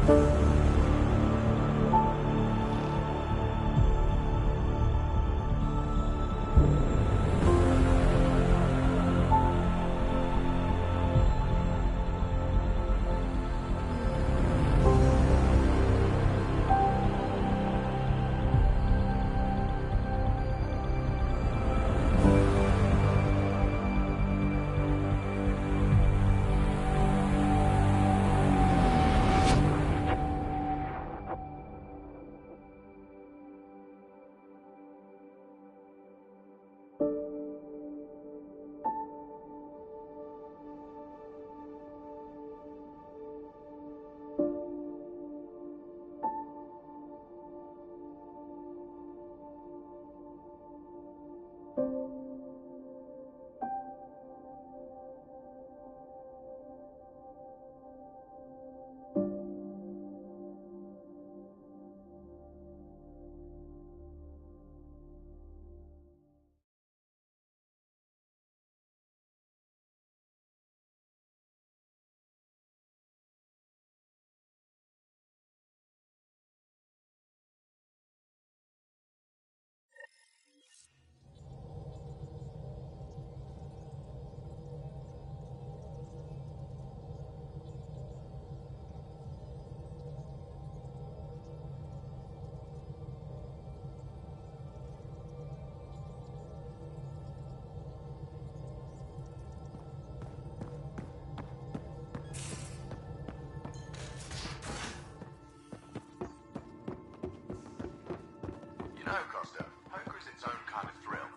No, Costa. Poker is its own kind of thrill.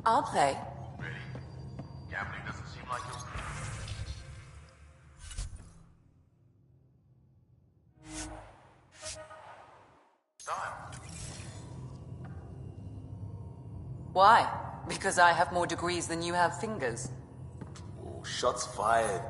I'll play. Really? Gambling doesn't seem like your style. Why? Because I have more degrees than you have fingers. Oh, shots fired.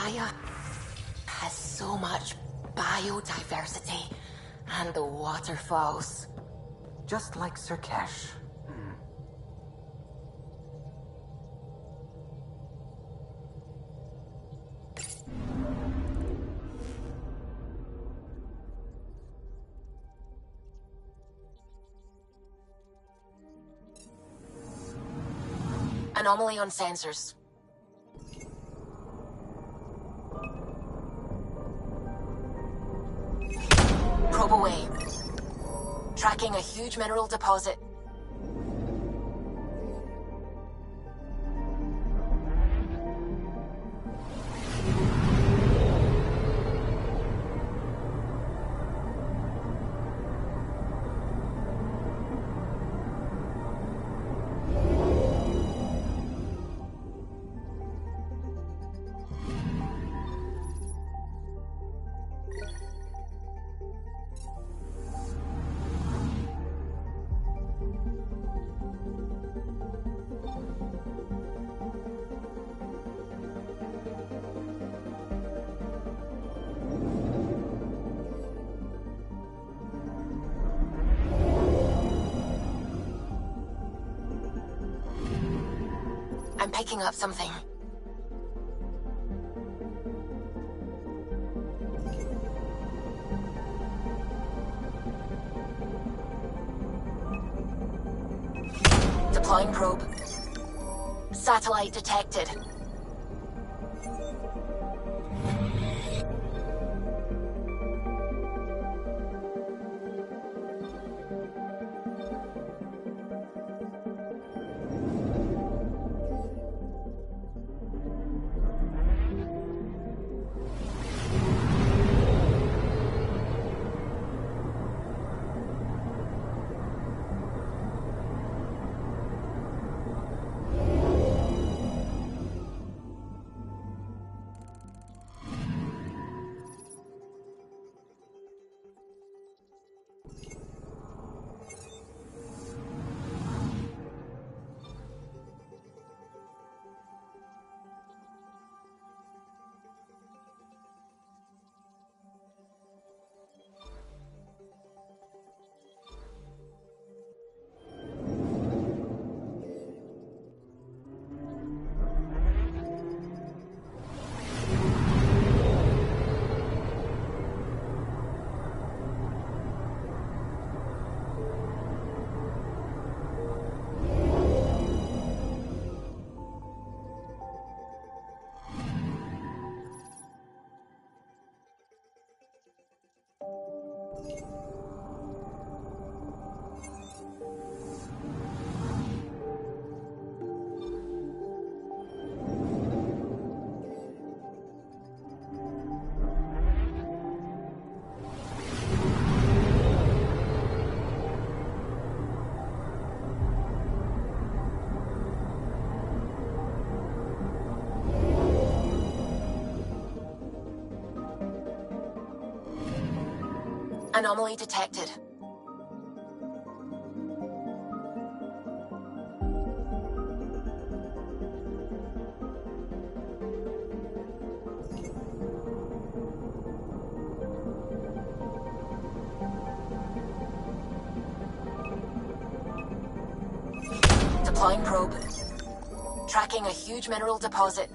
Gaia has so much biodiversity and the waterfalls. Just like Sirkesh. Anomaly on sensors. Probe away. Tracking a huge mineral deposit. I'm picking up something. Deploying probe. Satellite detected. Anomaly detected. Deploying probe. Tracking a huge mineral deposit.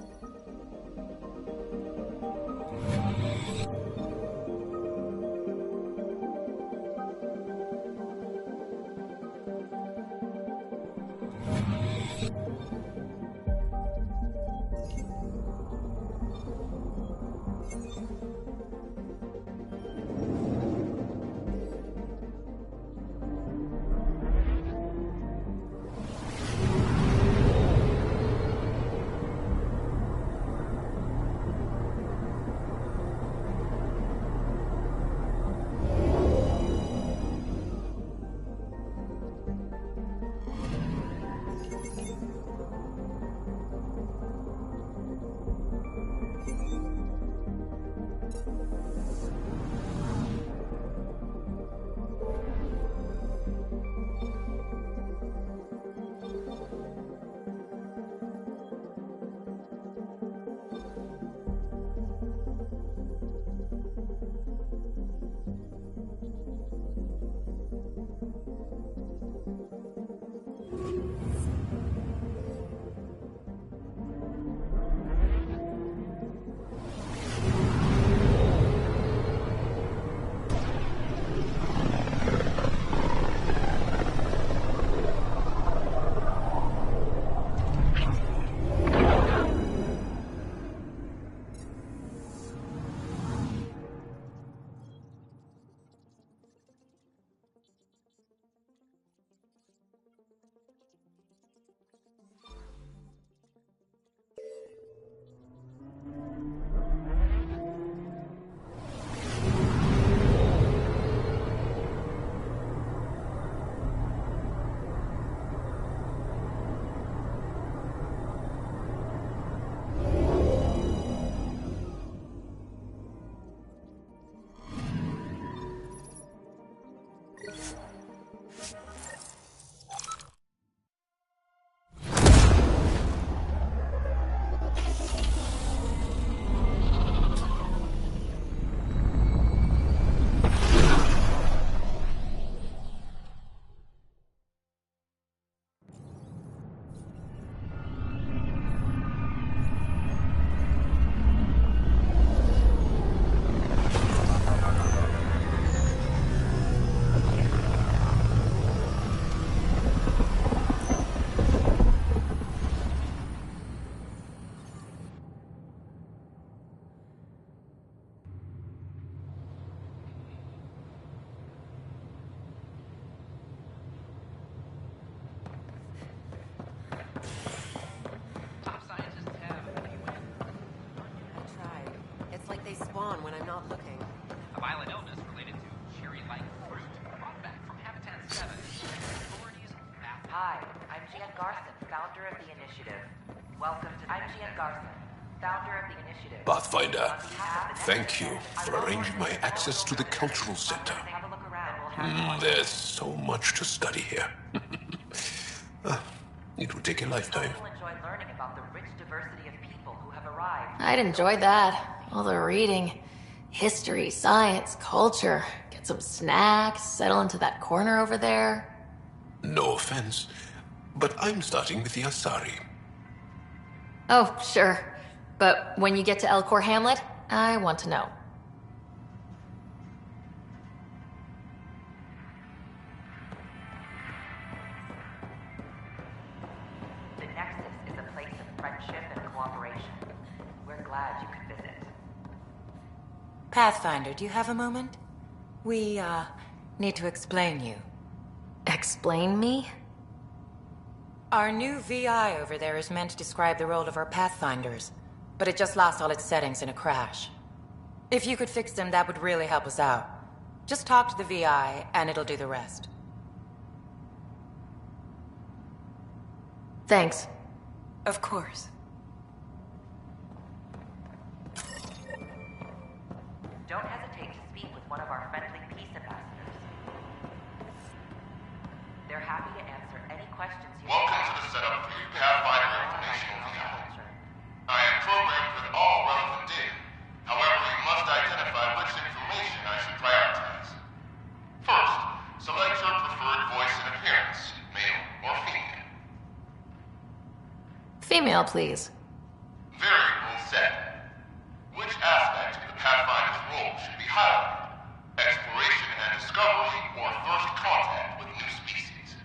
respawn when I'm not looking. A violent illness related to cherry-like fruit brought back from Habitat 7. Authorities baffled. Hi, I'm Gian Garson, founder of the initiative. Welcome to... I'm Gian Garson, founder of the initiative. Pathfinder, thank you for arranging my access to the cultural center. Have a look around. There's so much to study here. It would take a lifetime. You'll enjoy learning about the rich diversity of people who have arrived. I'd enjoy that. All the reading. History, science, culture. Get some snacks, settle into that corner over there. No offense, but I'm starting with the Asari. Oh, sure. But when you get to Elcor Hamlet, I want to know. The Nexus is a place of friendship and cooperation. We're glad you could visit. Pathfinder, do you have a moment? We, need to explain you. Explain me? Our new VI over there is meant to describe the role of our Pathfinders, but it just lost all its settings in a crash. If you could fix them, that would really help us out. Just talk to the VI, and it'll do the rest. Thanks. Of course. Don't hesitate to speak with one of our friendly peace ambassadors. They're happy to answer any questions you Welcome to the setup for your Pathfinder informational VI. I am programmed with all relevant data. However, you must identify which information I should prioritize. First, select your preferred voice and appearance, male or female. Female, please. Variable set. Which aspect of the Pathfinder's role should be highlighted? Exploration and discovery or first contact with new species?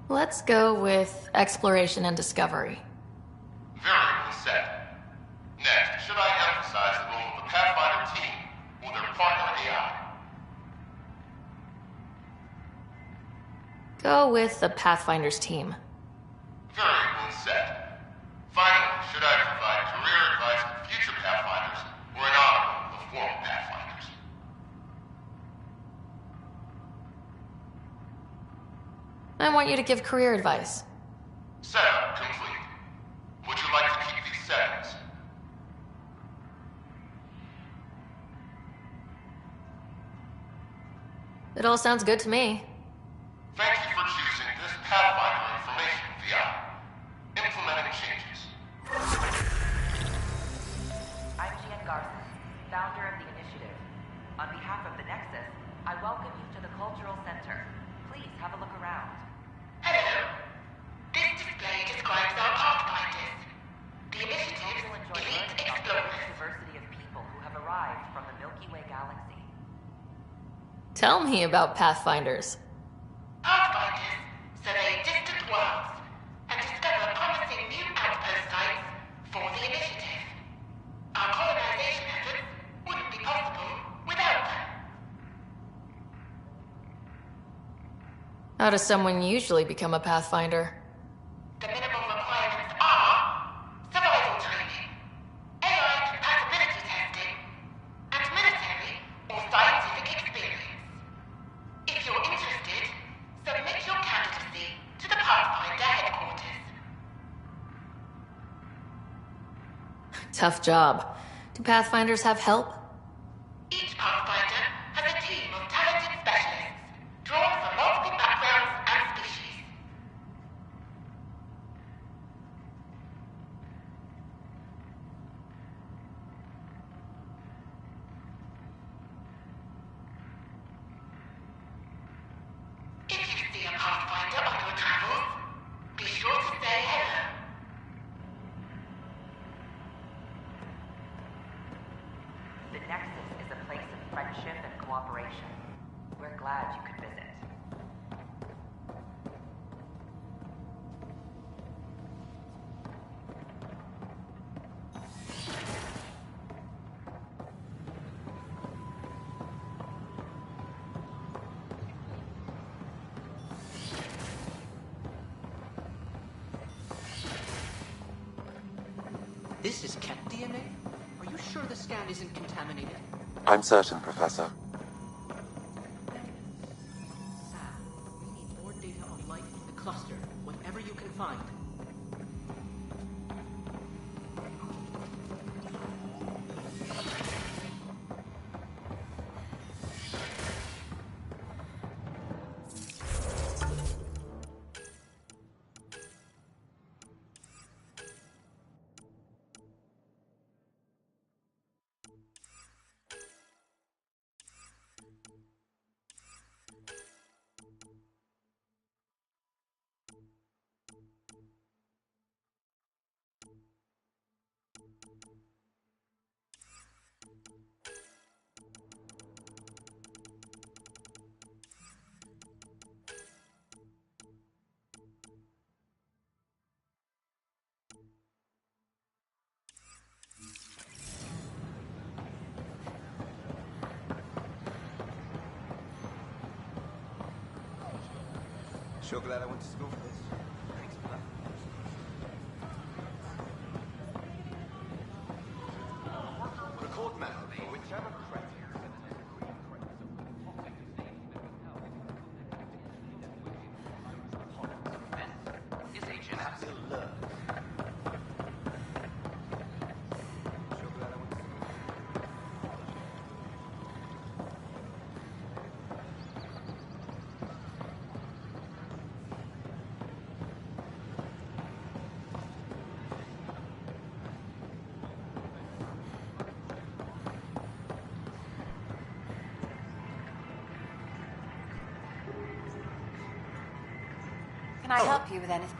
Let's go with exploration and discovery. Variable set. Next, should I emphasize the role of the Pathfinder team or their partner AI? Go with the Pathfinders team. Variable set. Finally, should I provide career advice for future Pathfinders or an honor of former Pathfinders? I want you to give career advice. Setup complete. Would you like to keep these settings? It all sounds good to me. Thank you for choosing this Pathfinder information VI. Implementing changes. I'm Gian Garson, founder of the initiative. On behalf of the Nexus, I welcome you to the Cultural Center. Please have a look around. Hello. This display describes our Pathfinders. The initiative's You'll enjoy elite learning about the rich explorers. diversity of people who have arrived from the Milky Way galaxy. Tell me about Pathfinders. Pathfinders survey distant worlds and discover promising new outpost sites for the initiative. Our colonization efforts wouldn't be possible without them. How does someone usually become a Pathfinder? The minimum requirements are survival training, AI compatibility testing, and military or scientific experience. If you're interested, submit your candidacy to the Pathfinder headquarters. Tough job. Do Pathfinders have help? Each Pathfinder has a team of talented specialists, drawn from multiple backgrounds and species. If you see a Pathfinder on your travels, be sure to say hello. The This is cat DNA? Are you sure the scan isn't contaminated? I'm certain, Professor. Sam, we need more data on life in the cluster, whatever you can find. Sure glad I went to school for this. Thanks for that. Record memo for whichever credit. This is HNS. Sure glad I went to school. Can I help you with anything?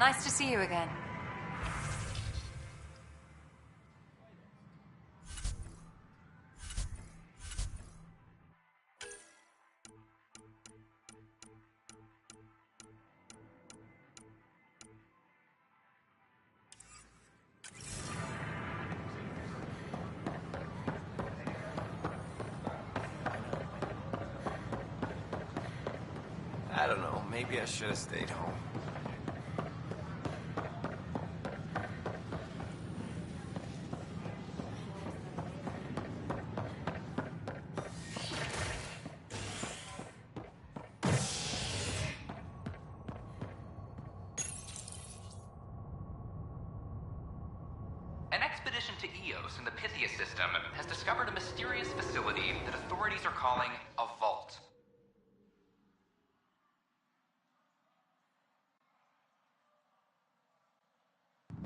Nice to see you again. I don't know. Maybe I should have stayed home. An expedition to Eos in the Pythia system has discovered a mysterious facility that authorities are calling a vault.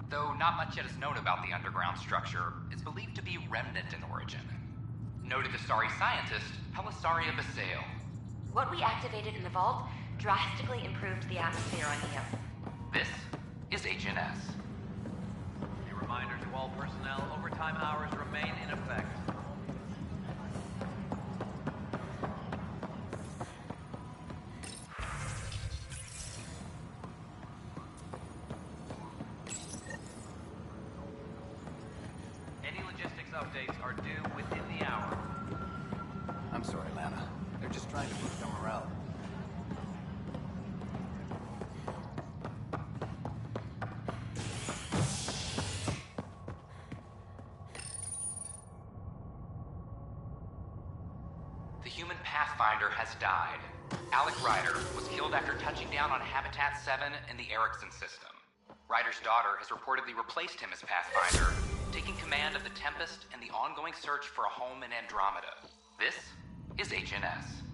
Though not much yet is known about the underground structure, it's believed to be remnant in origin. Noted Asari scientist Pelisaria Basale. What we activated in the vault drastically improved the atmosphere on Eos. This is HNS. A reminder to all personnel, overtime hours remain in effect. Any logistics updates are due within the hour. I'm sorry, Lana. They're just trying to boost our morale. Pathfinder has died. Alec Ryder was killed after touching down on Habitat 7 in the Erickson system. Ryder's daughter has reportedly replaced him as Pathfinder, taking command of the Tempest and the ongoing search for a home in Andromeda. This is HNS.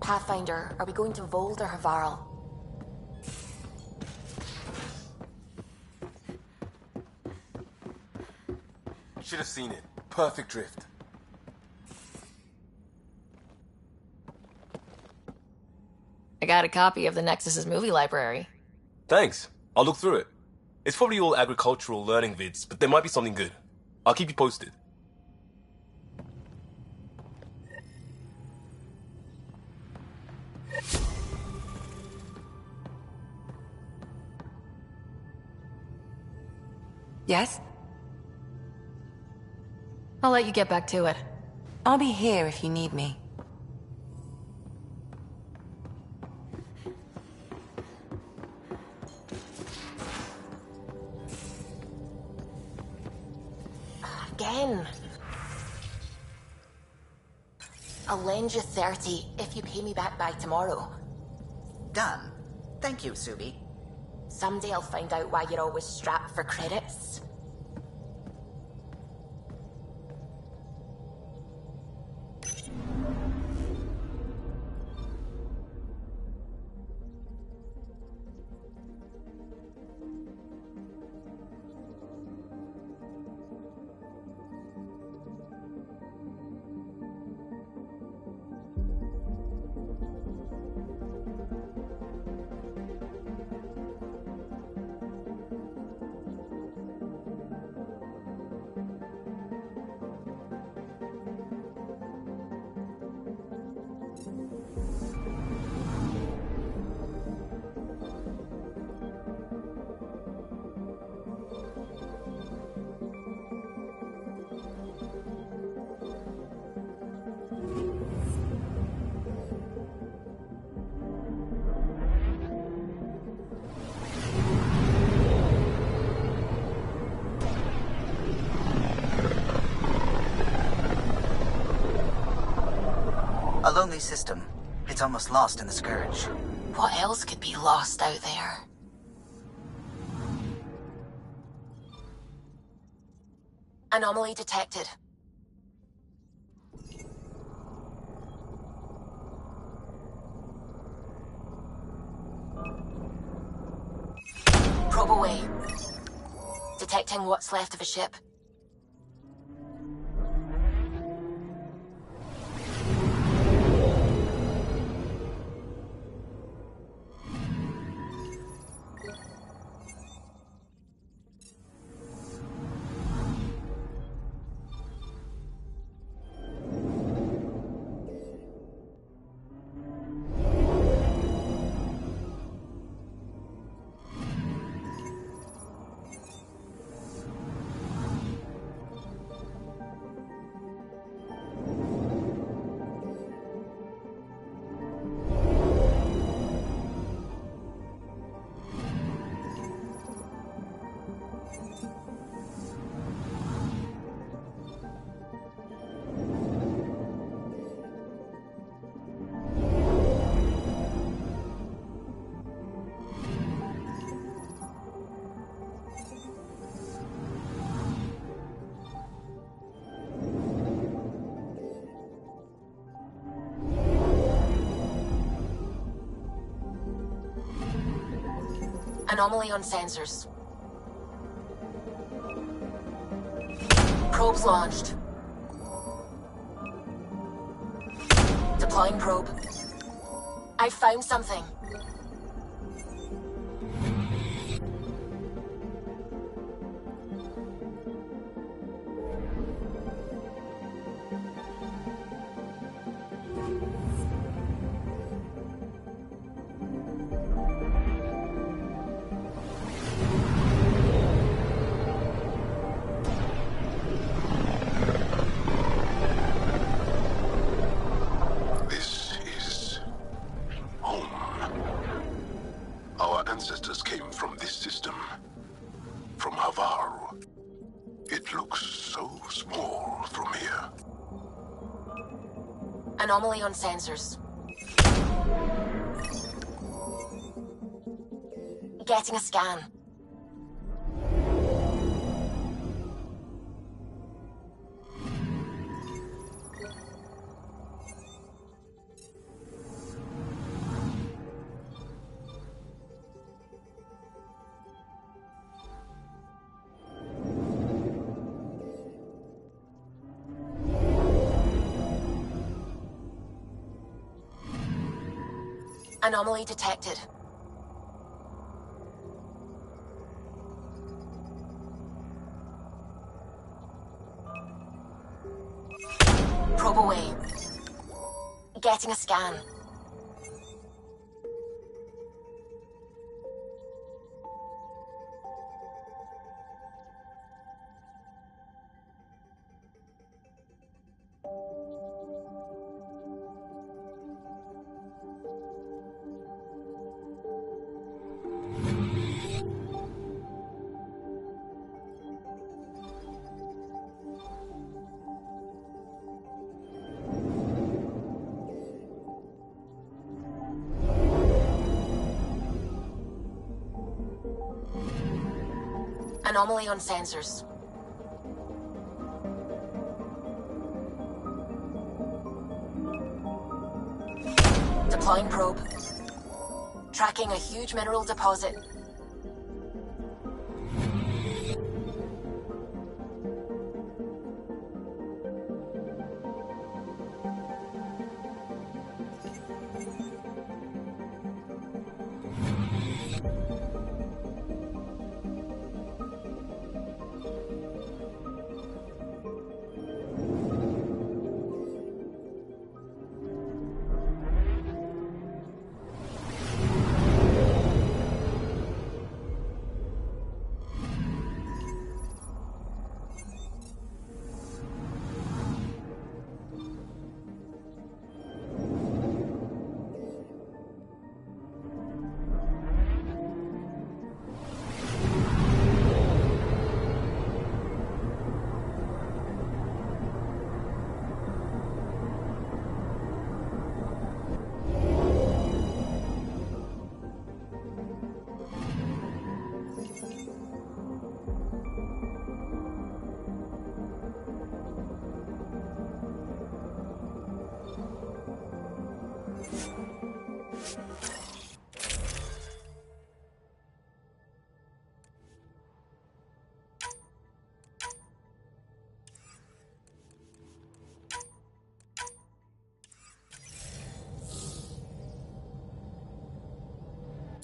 Pathfinder, are we going to Vold or Havarl? Should have seen it. Perfect drift. I got a copy of the Nexus's movie library. Thanks. I'll look through it. It's probably all agricultural learning vids, but there might be something good. I'll keep you posted. Yes? I'll let you get back to it. I'll be here if you need me. Again. I'll lend you 30 if you pay me back by tomorrow. Done. Thank you, Subi. Someday I'll find out why you're always strapped for credits. A lonely system. It's almost lost in the Scourge. What else could be lost out there? Anomaly detected. Probe away. Detecting what's left of a ship. Anomaly on sensors. Probes launched. Deploying probe. I found something. Ancestors came from this system. From Havaru. It looks so small from here. Anomaly on sensors. Getting a scan. Anomaly detected. Probe away. Getting a scan. Anomaly on sensors. Deploying probe. Tracking a huge mineral deposit.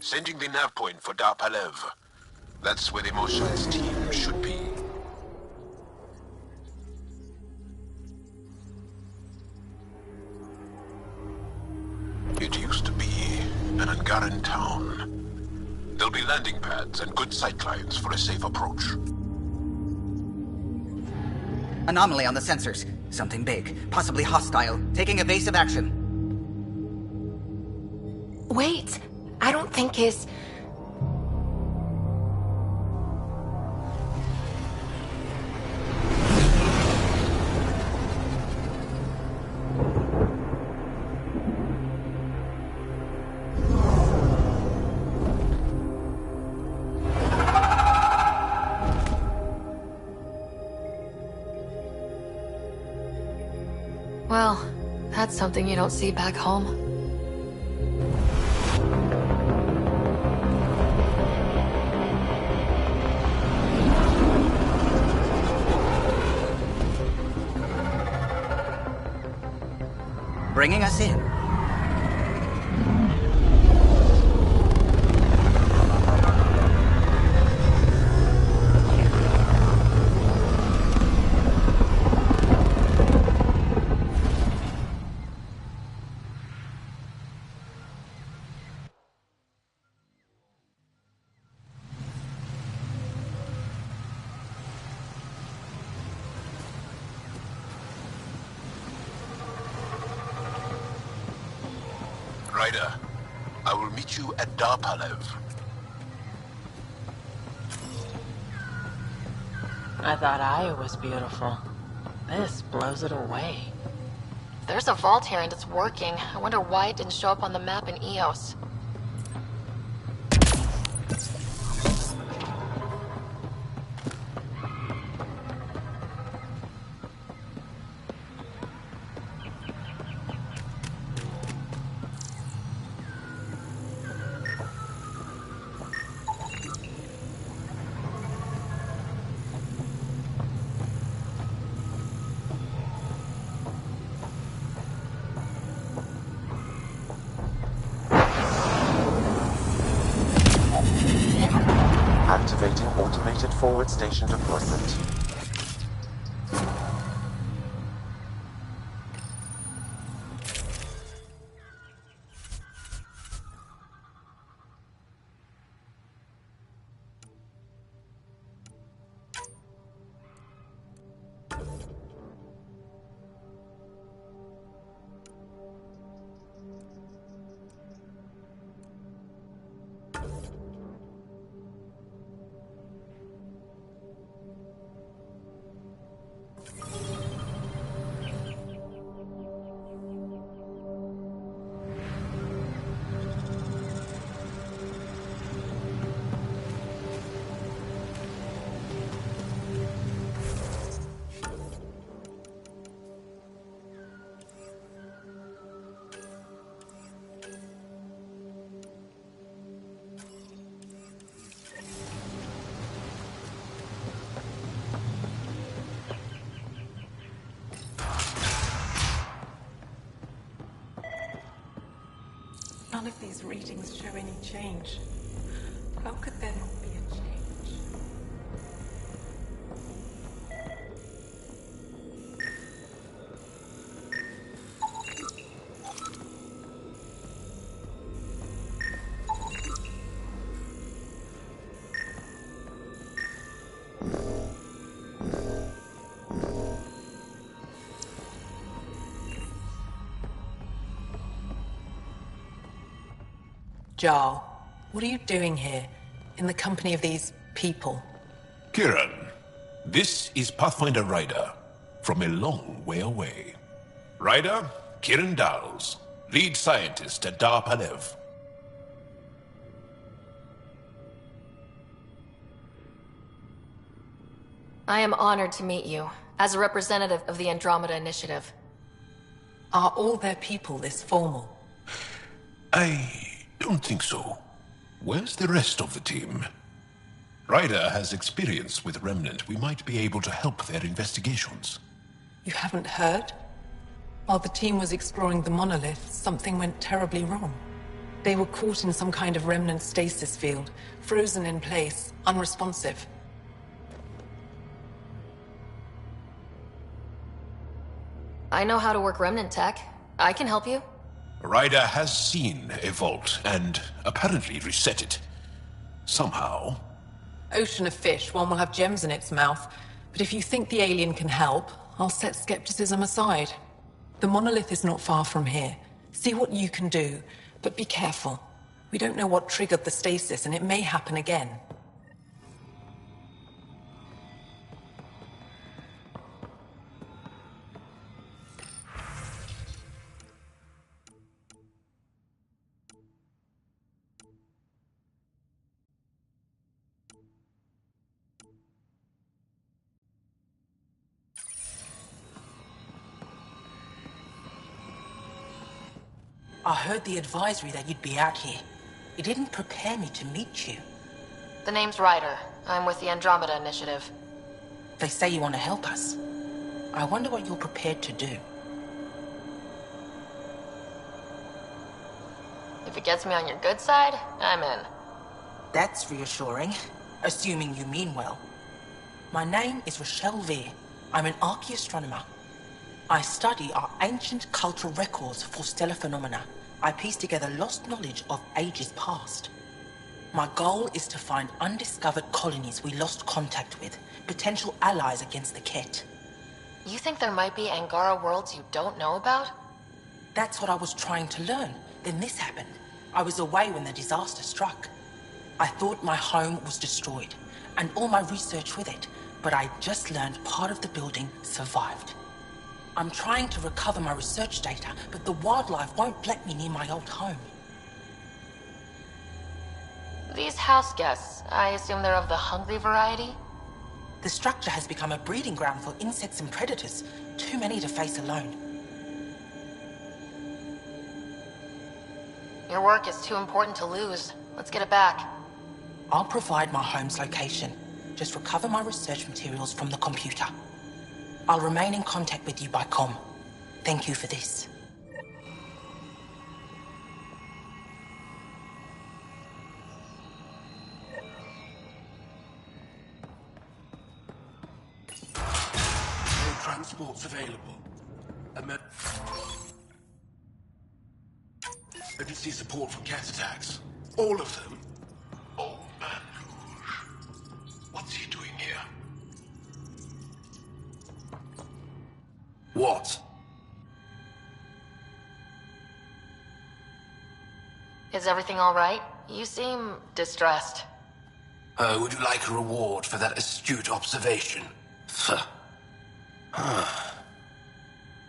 Sending the nav point for Darpalev. That's where the Mosha's team should be. It used to be an Angaran town. There'll be landing pads and good sightlines for a safe approach. Anomaly on the sensors. Something big, possibly hostile, taking evasive action. Wait! I don't think his... Well, that's something you don't see back home. bringing us in. Ryder, I will meet you at Darpalev. I thought Aya was beautiful. This blows it away. There's a vault here and it's working. I wonder why it didn't show up on the map in EOS. Activating automated forward station deployment. None of these readings show any change. How could there not be a change? Jarl, what are you doing here, in the company of these people? Kieran, this is Pathfinder Ryder, from a long way away. Ryder, Kieran Dowles, lead scientist at Darpalev. I am honored to meet you, as a representative of the Andromeda Initiative. Are all their people this formal? I don't think so. Where's the rest of the team? Ryder has experience with Remnant. We might be able to help their investigations. You haven't heard? While the team was exploring the monolith, something went terribly wrong. They were caught in some kind of Remnant stasis field, frozen in place, unresponsive. I know how to work Remnant tech. I can help you. Ryder has seen a vault and apparently reset it. Somehow. Ocean of fish, one will have gems in its mouth. But if you think the alien can help, I'll set skepticism aside. The monolith is not far from here. See what you can do, but be careful. We don't know what triggered the stasis, and it may happen again. I heard the advisory that you'd be out here. It didn't prepare me to meet you. The name's Ryder. I'm with the Andromeda Initiative. They say you want to help us. I wonder what you're prepared to do. If it gets me on your good side, I'm in. That's reassuring, assuming you mean well. My name is Rochelle Veer. I'm an archaeoastronomer. I study our ancient cultural records for stellar phenomena. I piece together lost knowledge of ages past. My goal is to find undiscovered colonies we lost contact with, potential allies against the Ket. You think there might be Angara worlds you don't know about? That's what I was trying to learn. Then this happened. I was away when the disaster struck. I thought my home was destroyed, and all my research with it, but I just learned part of the building survived. I'm trying to recover my research data, but the wildlife won't let me near my old home. These house guests, I assume they're of the hungry variety? The structure has become a breeding ground for insects and predators, too many to face alone. Your work is too important to lose. Let's get it back. I'll provide my home's location. Just recover my research materials from the computer. I'll remain in contact with you by comm. Thank you for this. No transports available. Emergency support for cat attacks. All of them. Oh, man. What's he doing here? What? Is everything all right? You seem distressed. Would you like a reward for that astute observation?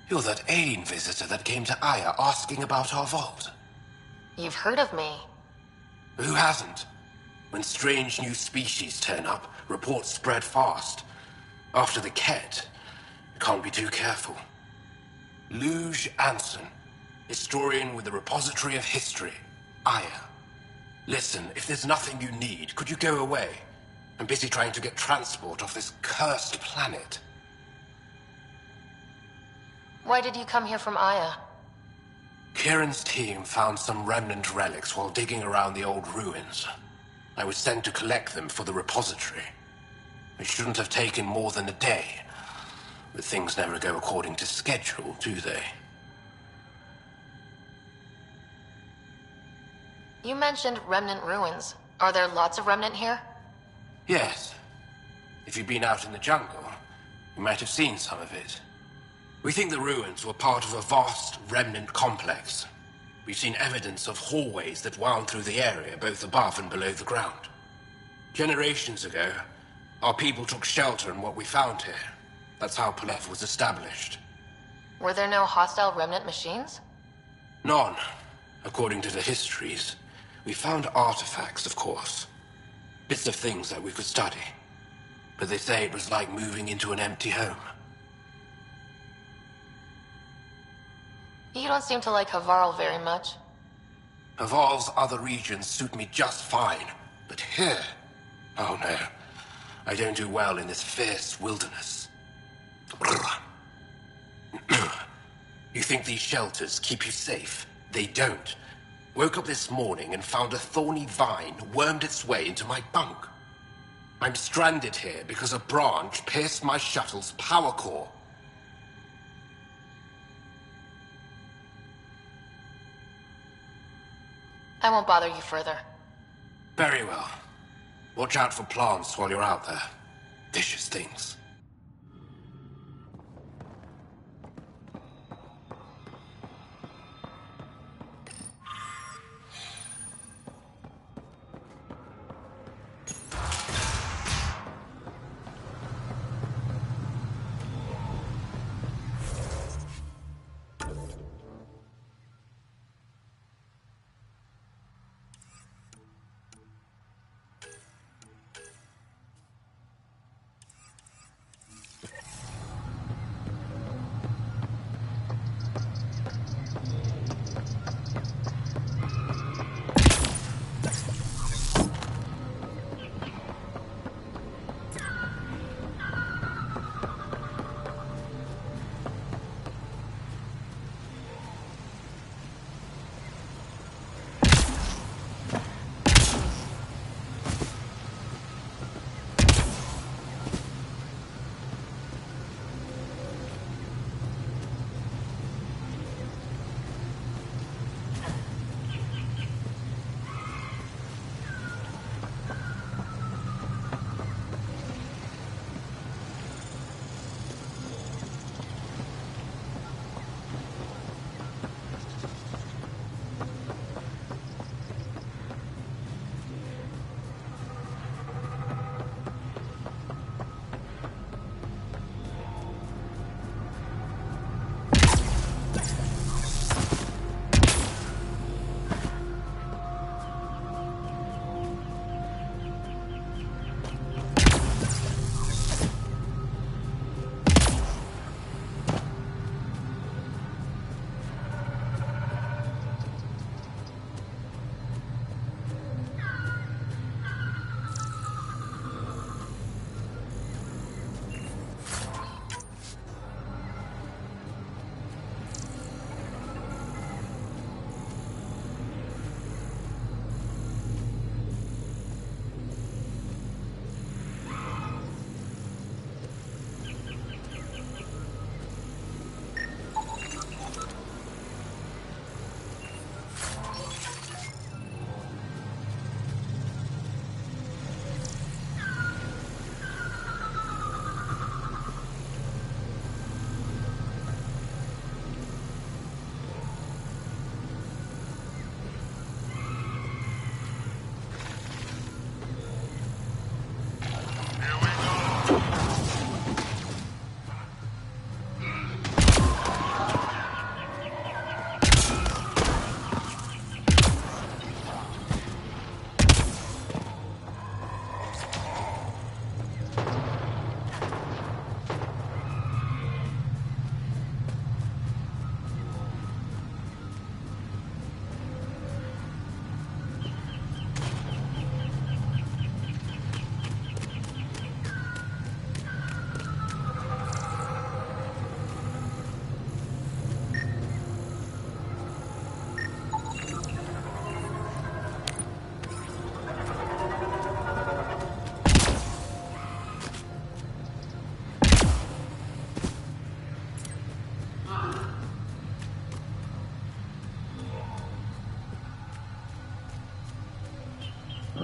You're that alien visitor that came to Aya asking about our vault. You've heard of me. Who hasn't? When strange new species turn up, reports spread fast. After the Ket, you can't be too careful. Luge Anson, historian with the Repository of History, Aya. Listen, if there's nothing you need, could you go away? I'm busy trying to get transport off this cursed planet. Why did you come here from Aya? Kieran's team found some remnant relics while digging around the old ruins. I was sent to collect them for the repository. It shouldn't have taken more than a day. But things never go according to schedule, do they? You mentioned remnant ruins. Are there lots of remnant here? Yes. If you've been out in the jungle, you might have seen some of it. We think the ruins were part of a vast remnant complex. We've seen evidence of hallways that wound through the area, both above and below the ground. Generations ago, our people took shelter in what we found here. That's how Palef was established. Were there no hostile remnant machines? None, according to the histories. We found artifacts, of course. Bits of things that we could study. But they say it was like moving into an empty home. You don't seem to like Havarl very much. Havarl's other regions suit me just fine. But here... oh no. I don't do well in this fierce wilderness. You think these shelters keep you safe? They don't. Woke up this morning and found a thorny vine wormed its way into my bunk. I'm stranded here because a branch pierced my shuttle's power core. I won't bother you further. Very well. Watch out for plants while you're out there. Vicious things.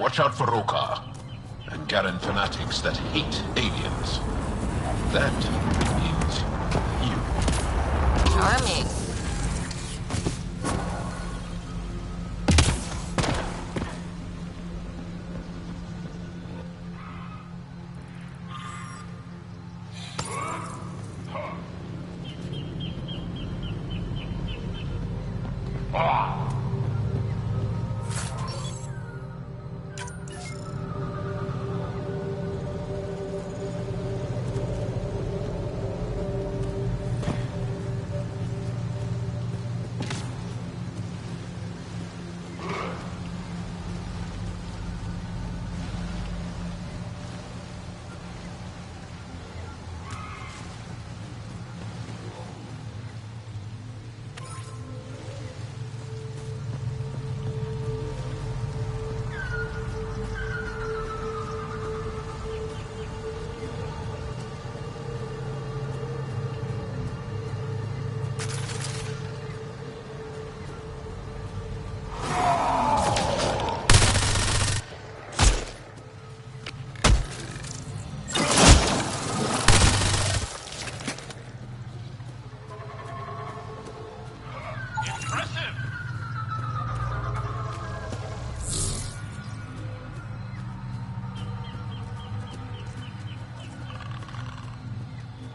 watch out for Rokar and Garen fanatics that hate aliens. That is you. Charming.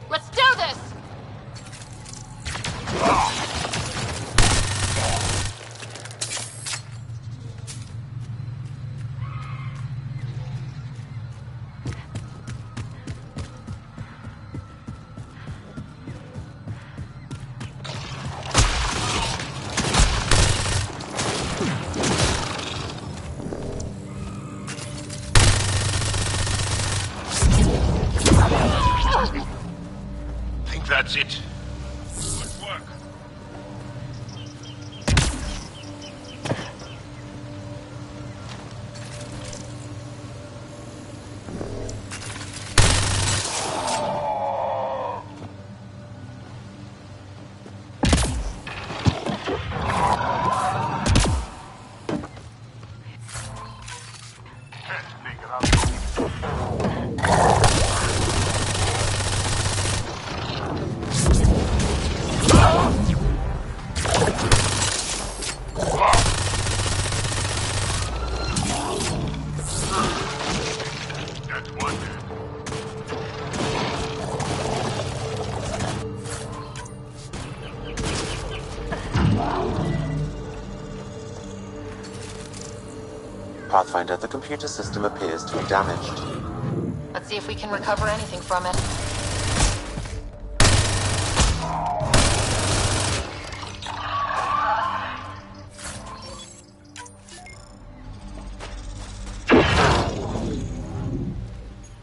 Let's do this! That's it. Good work. Pathfinder, the computer system appears to be damaged. Let's see if we can recover anything from it.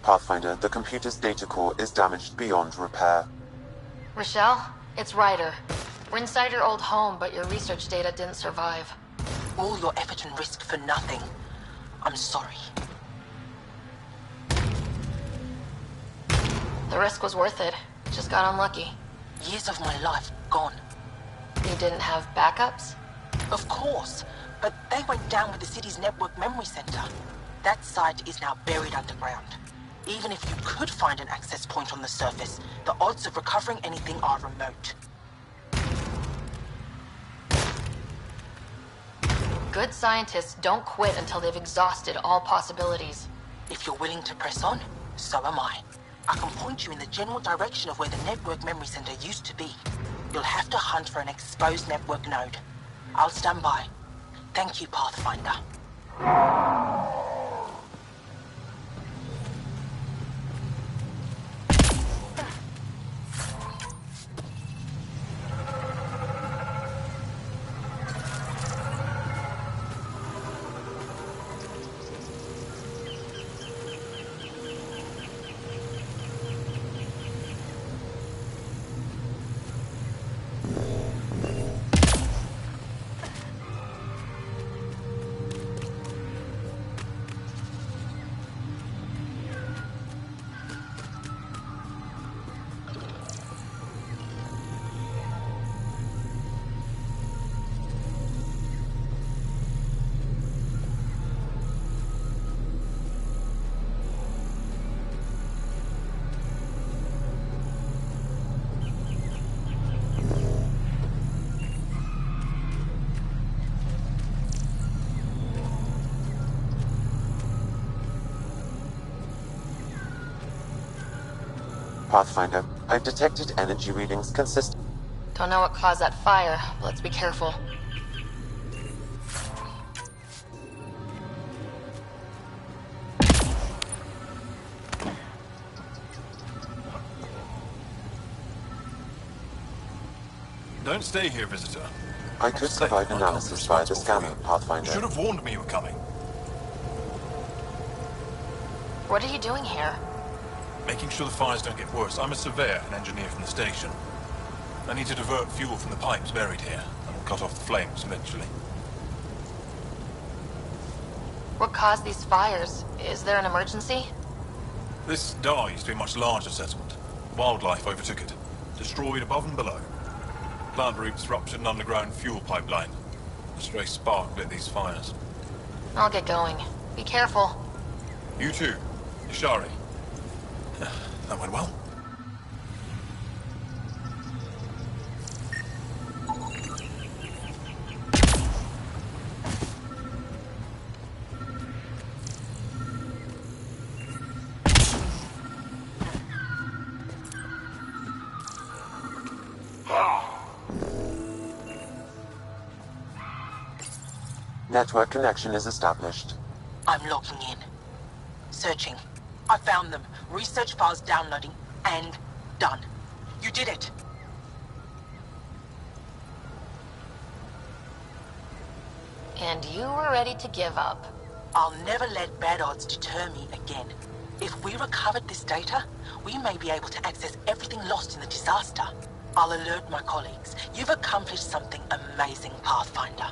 Pathfinder, the computer's data core is damaged beyond repair. Rochelle, it's Ryder. We're inside your old home, but your research data didn't survive. All your effort and risk for nothing. I'm sorry. The risk was worth it. Just got unlucky. Years of my life gone. You didn't have backups? Of course, but they went down with the city's network memory center. That site is now buried underground. Even if you could find an access point on the surface, the odds of recovering anything are remote. Good scientists don't quit until they've exhausted all possibilities. If you're willing to press on, so am I. I can point you in the general direction of where the network memory center used to be. You'll have to hunt for an exposed network node. I'll stand by. Thank you, Pathfinder. Pathfinder, I've detected energy readings consistent. Don't know what caused that fire, but let's be careful. Don't stay here, visitor. I could provide analysis via the scanner, Pathfinder. You should have warned me you were coming. What are you doing here? Making sure the fires don't get worse. I'm a surveyor, an engineer from the station. I need to divert fuel from the pipes buried here, and we'll cut off the flames eventually. What caused these fires? Is there an emergency? This Dar used to be a much larger settlement. Wildlife overtook it, destroyed above and below. Plant roots ruptured an underground fuel pipeline. A stray spark lit these fires. I'll get going. Be careful. You too, Ishari. That went well. Network connection is established. I'm logging in. Searching. I found them. Research files downloading. And done. You did it. And you were ready to give up. I'll never let bad odds deter me again. If we recovered this data, we may be able to access everything lost in the disaster. I'll alert my colleagues. You've accomplished something amazing, Pathfinder.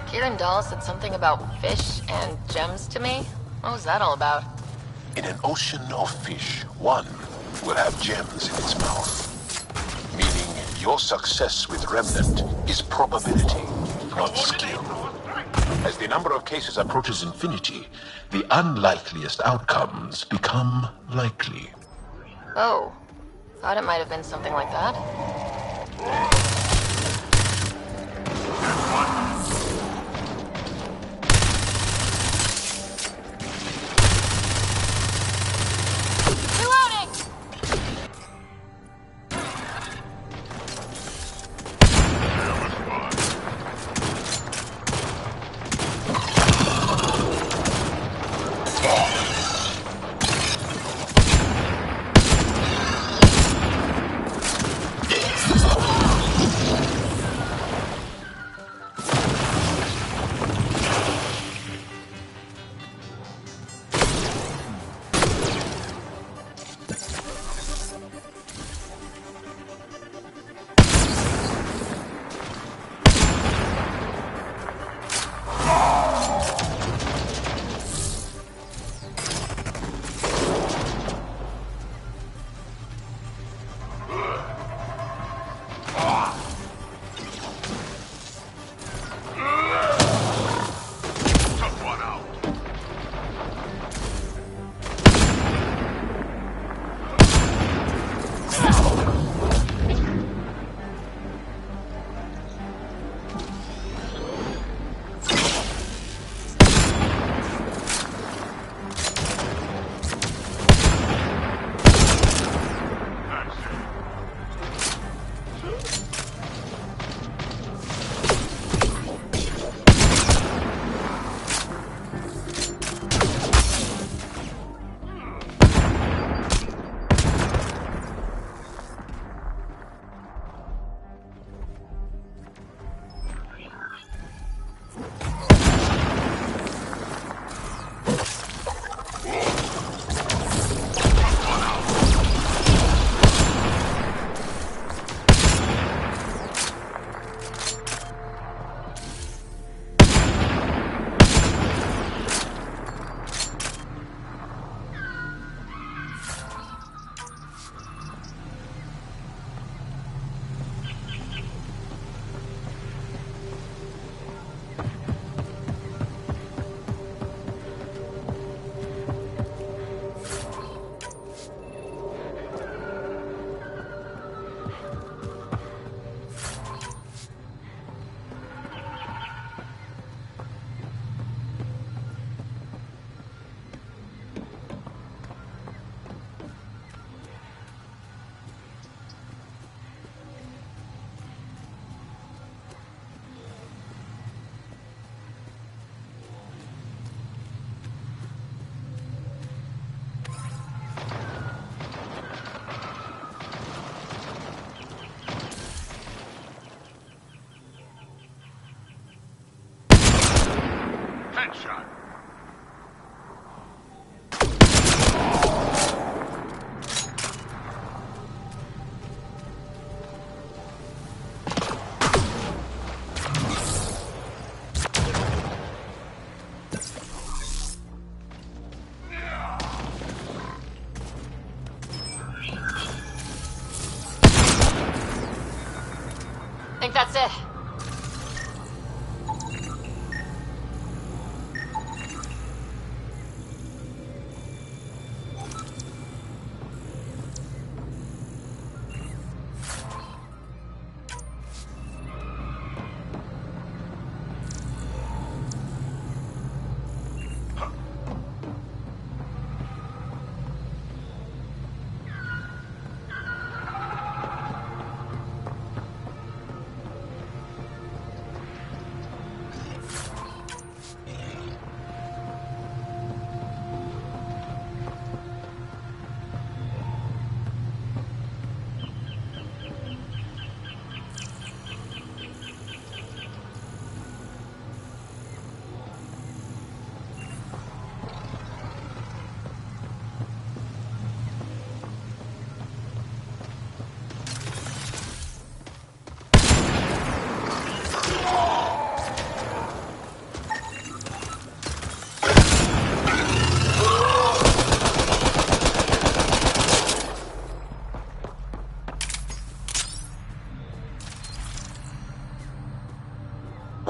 Kieran Dahl said something about fish and gems to me. What was that all about? In an ocean of fish, one will have gems in its mouth. Meaning your success with Remnant is probability, not skill. As the number of cases approaches infinity, the unlikeliest outcomes become likely. Oh. Thought it might have been something like that.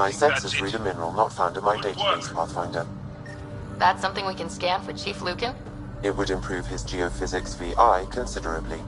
My sensors read a mineral not found in my database, Pathfinder. That's something we can scan for Chief Lucan? It would improve his geophysics VI considerably.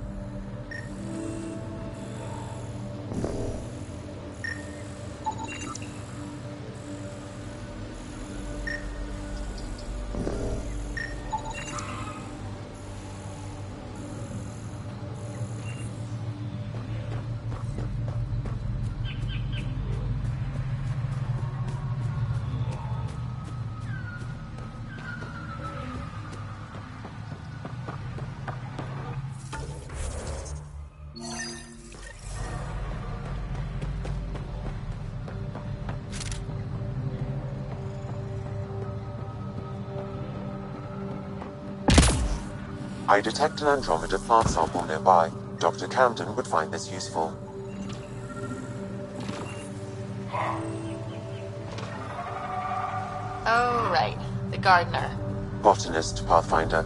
I detect an Andromeda plant sample nearby. Dr. Camden would find this useful. Oh, right. The gardener. Botanist, Pathfinder.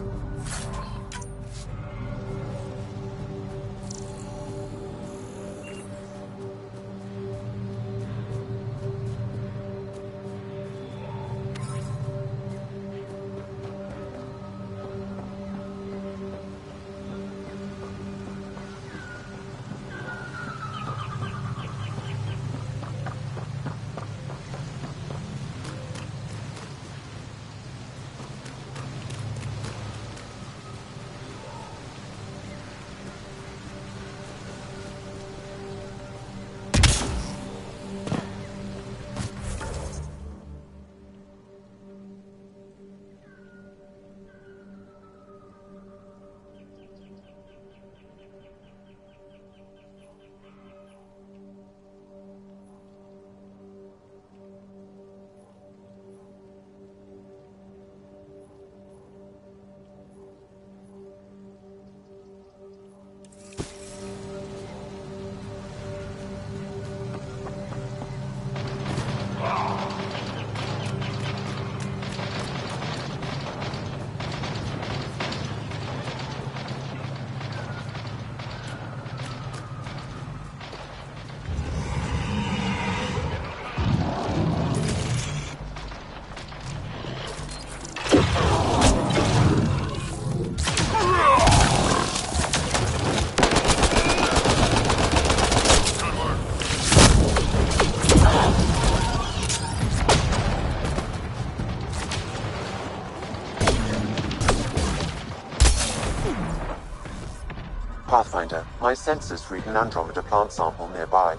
Pathfinder, my sensors read an Andromeda plant sample nearby.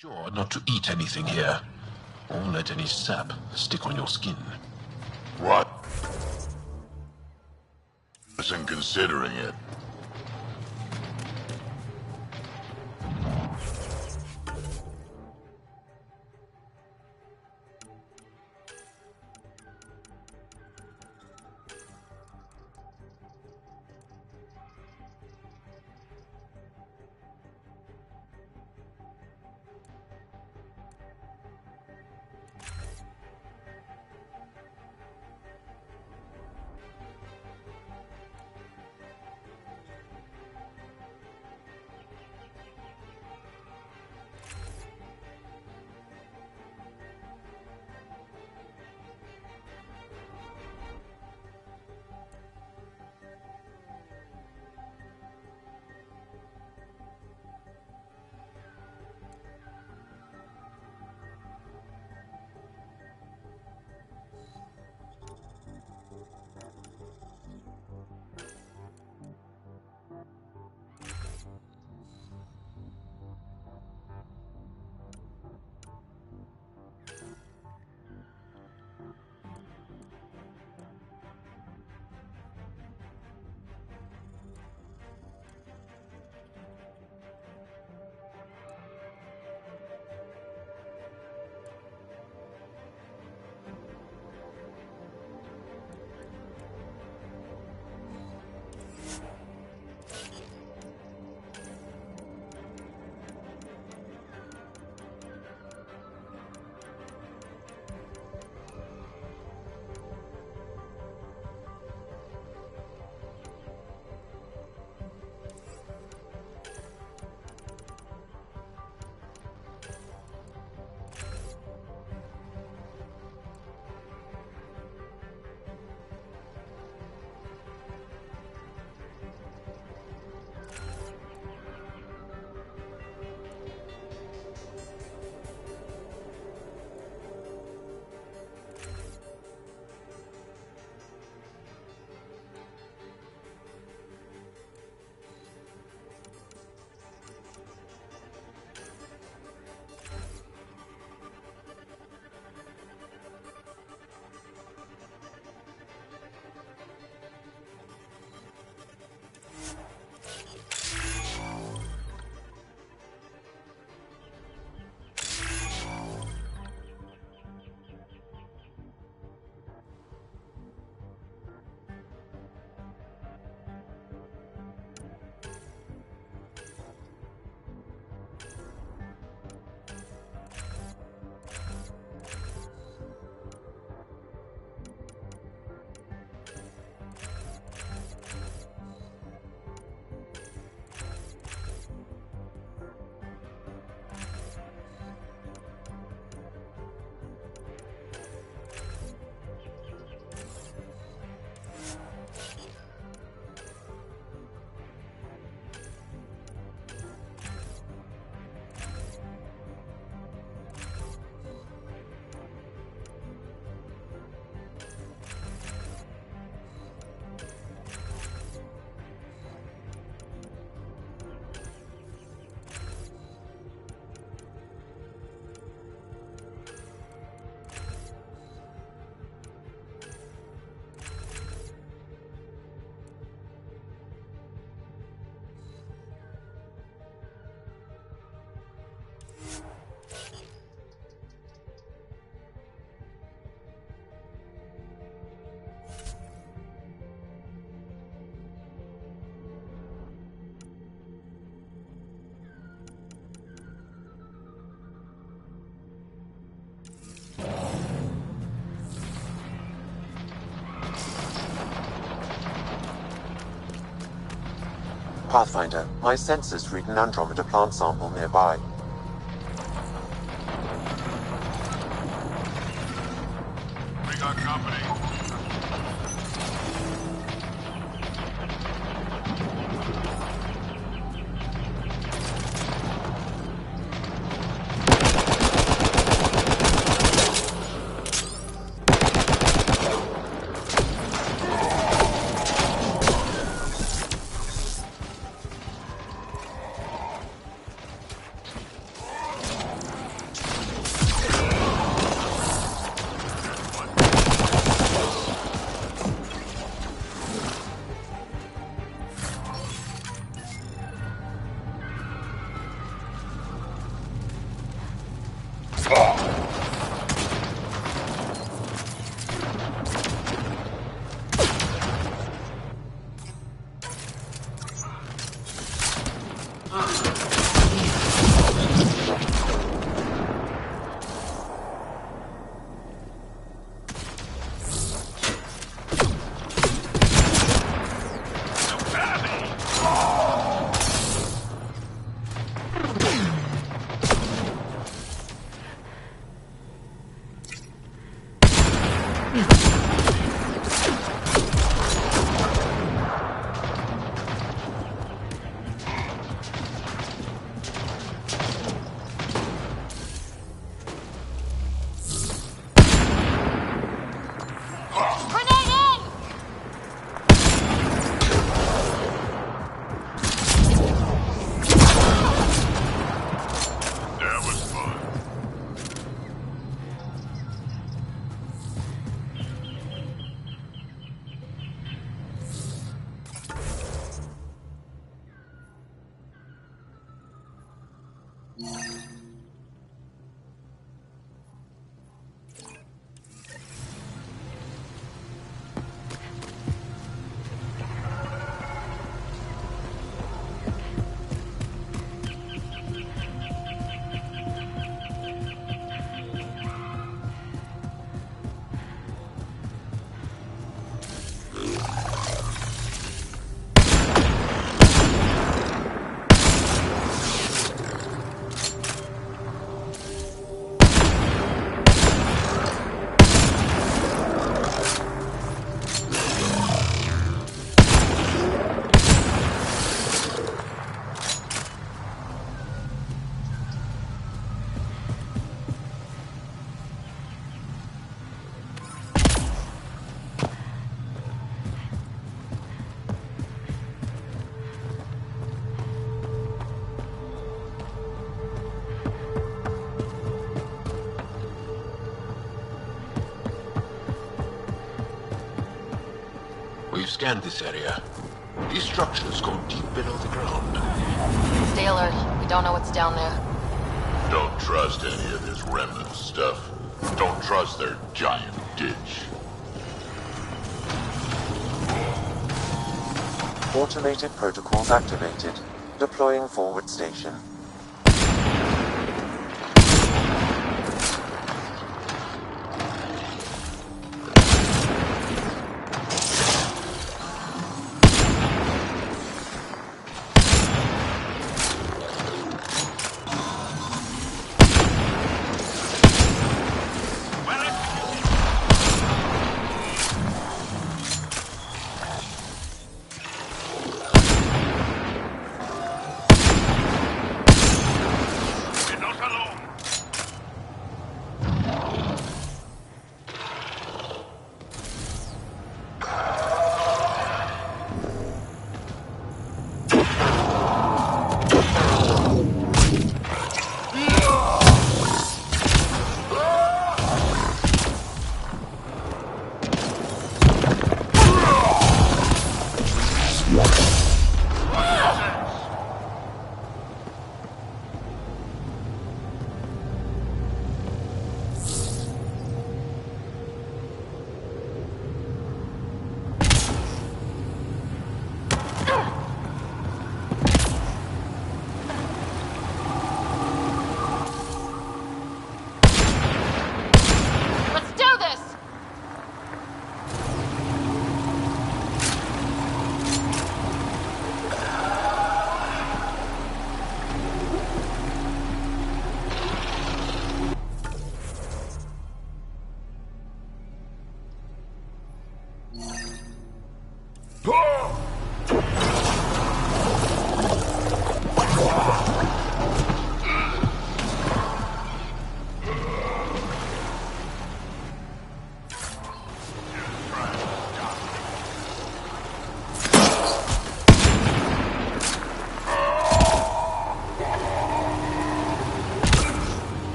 Sure not to eat anything here, or let any sap stick on your skin. What? Isn't considering it. Pathfinder, my sensors read an Andromeda plant sample nearby. We got company. We've scanned this area. These structures go deep below the ground. Stay alert. We don't know what's down there. Don't trust any of this remnant stuff. Don't trust their giant ditch. Automated protocols activated. Deploying forward station.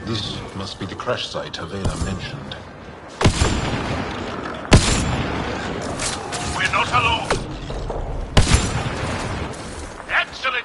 This must be the crash site Havela mentioned. We're not alone! Excellent!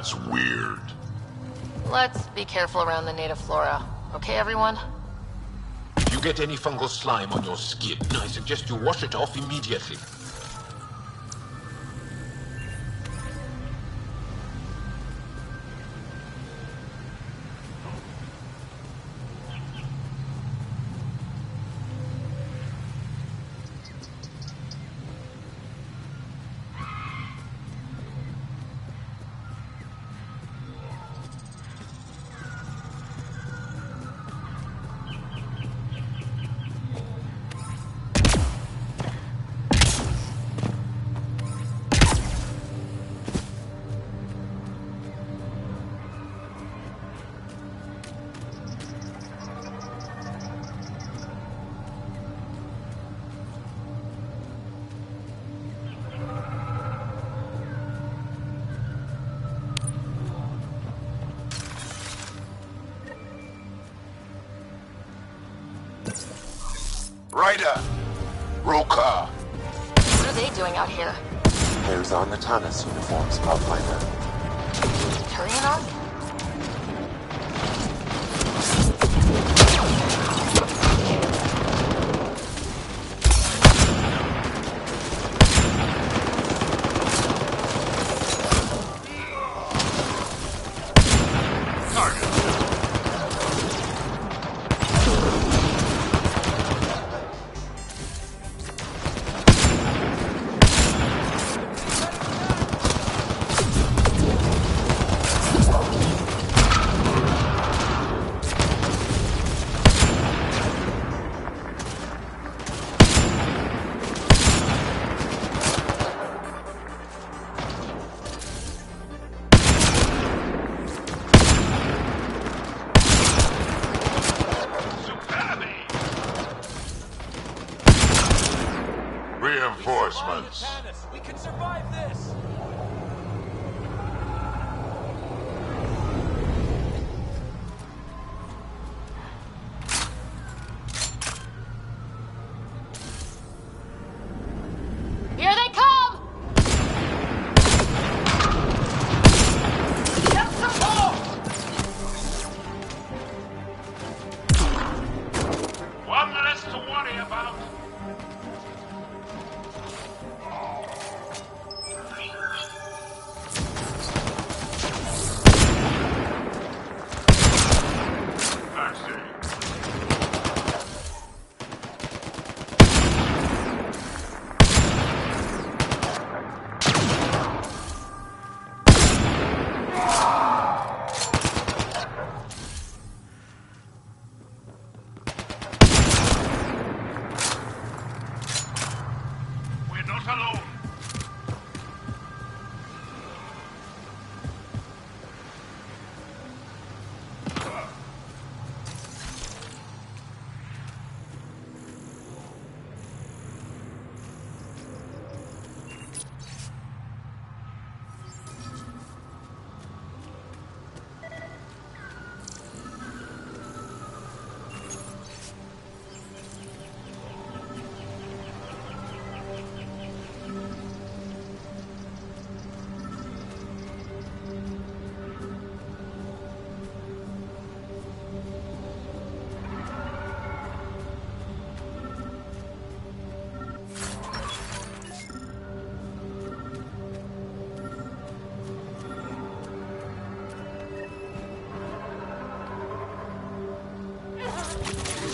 That's weird. Let's be careful around the native flora. Okay, everyone? If you get any fungal slime on your skin, I suggest you wash it off immediately. Ryder! Roka! What are they doing out here? Those are Natana's uniforms, Pathfinder. Carrying on? Reinforcements. We can survive this! Here they come! Get support! One less to worry about.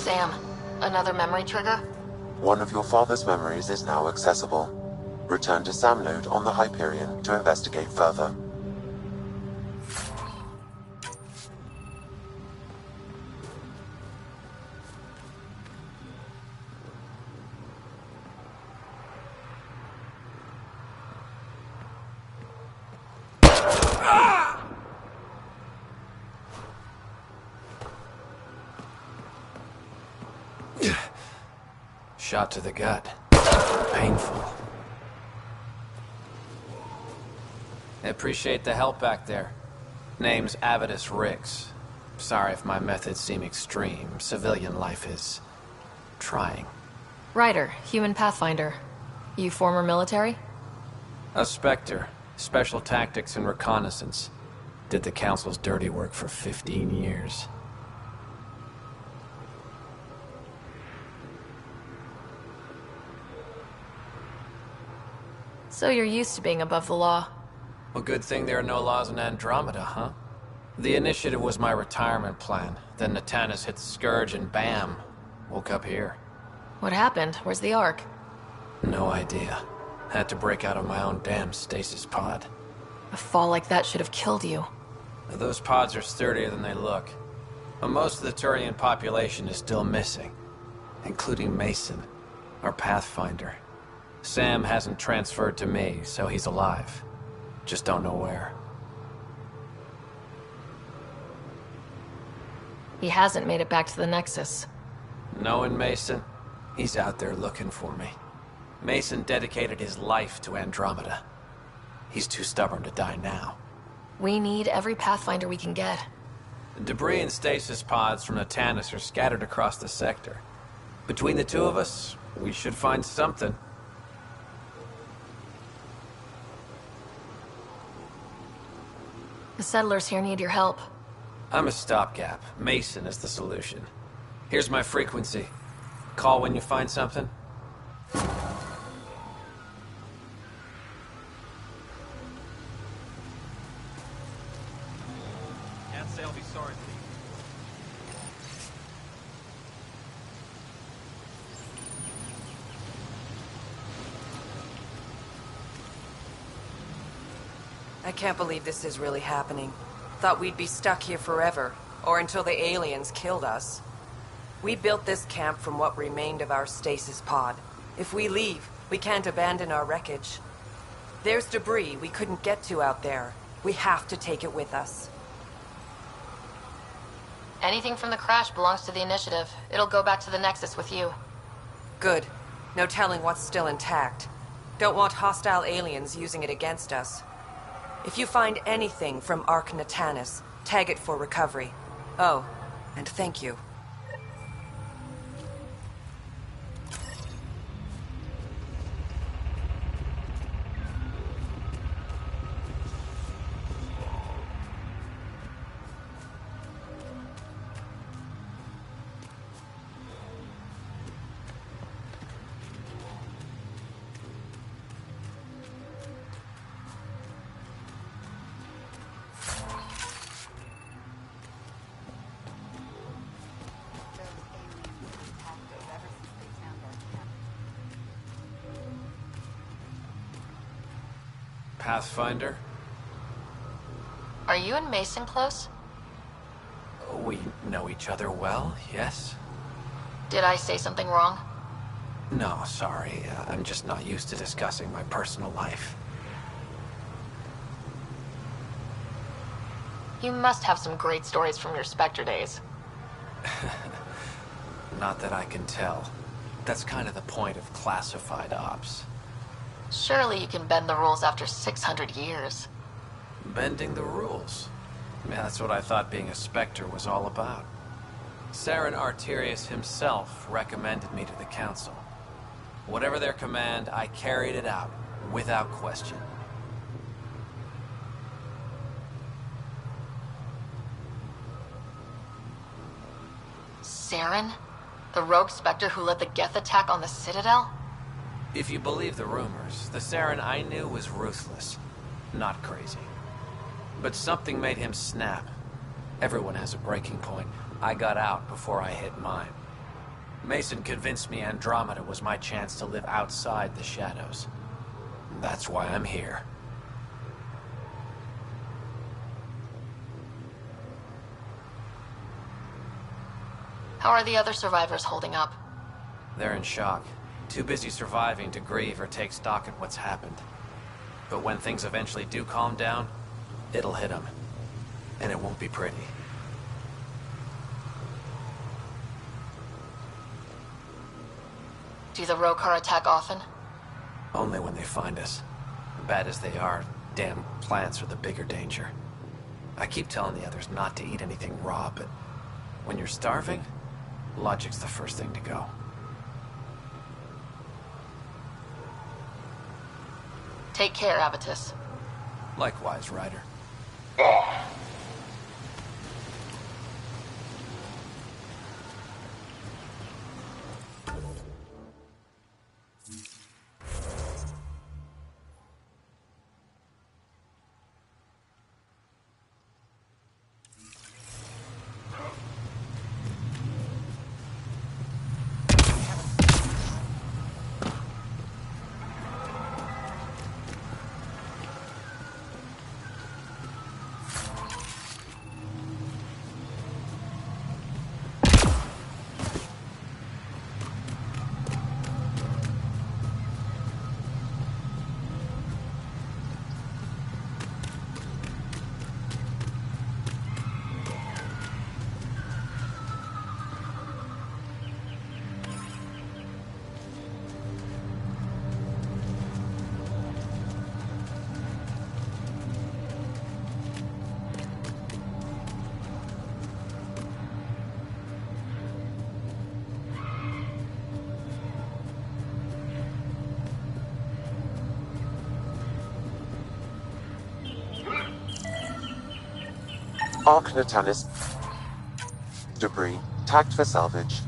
Sam, another memory trigger? One of your father's memories is now accessible. Return to Sam Node on the Hyperion to investigate further. Shot to the gut. Painful. I appreciate the help back there. Name's Avidus Rix. Sorry if my methods seem extreme. Civilian life is trying. Ryder, human pathfinder. You former military? A Spectre. Special tactics and reconnaissance. Did the Council's dirty work for 15 years. So you're used to being above the law. Well, good thing there are no laws in Andromeda, huh? The initiative was my retirement plan. Then Natanis hit the Scourge and bam, woke up here. What happened? Where's the Ark? No idea. Had to break out of my own damn stasis pod. A fall like that should have killed you. Those pods are sturdier than they look. But most of the Turian population is still missing, including Mason, our Pathfinder. Sam hasn't transferred to me, so he's alive. Just don't know where. He hasn't made it back to the Nexus. Knowing Mason, he's out there looking for me. Mason dedicated his life to Andromeda. He's too stubborn to die now. We need every Pathfinder we can get. Debris and stasis pods from Natanis are scattered across the sector. Between the two of us, we should find something. The settlers here need your help. I'm a stopgap. Mason is the solution. Here's my frequency. Call when you find something. Can't say I'll be sorry for you. I can't believe this is really happening. Thought we'd be stuck here forever, or until the aliens killed us. We built this camp from what remained of our stasis pod. If we leave, we can't abandon our wreckage. There's debris we couldn't get to out there. We have to take it with us. Anything from the crash belongs to the Initiative. It'll go back to the Nexus with you. Good. No telling what's still intact. Don't want hostile aliens using it against us. If you find anything from Ark Natanis, tag it for recovery. Oh, and thank you. Pathfinder? Are you and Mason close? We know each other well, yes? Did I say something wrong? No, sorry. I'm just not used to discussing my personal life. You must have some great stories from your Spectre days. Not that I can tell. That's kind of the point of classified ops. Surely you can bend the rules after 600 years. Bending the rules? Yeah, that's what I thought being a Spectre was all about. Saren Arterius himself recommended me to the Council. Whatever their command, I carried it out, without question. Saren? The rogue Spectre who led the Geth attack on the Citadel? If you believe the rumors, the Saren I knew was ruthless, not crazy. But something made him snap. Everyone has a breaking point. I got out before I hit mine. Mason convinced me Andromeda was my chance to live outside the shadows. That's why I'm here. How are the other survivors holding up? They're in shock. Too busy surviving to grieve or take stock at what's happened. But when things eventually do calm down, it'll hit them. And it won't be pretty. Do the Rokar attack often? Only when they find us. Bad as they are, damn plants are the bigger danger. I keep telling the others not to eat anything raw, but when you're starving, logic's the first thing to go. Take care, Abatus. Likewise, Ryder. Arc Natalis debris tagged for salvage.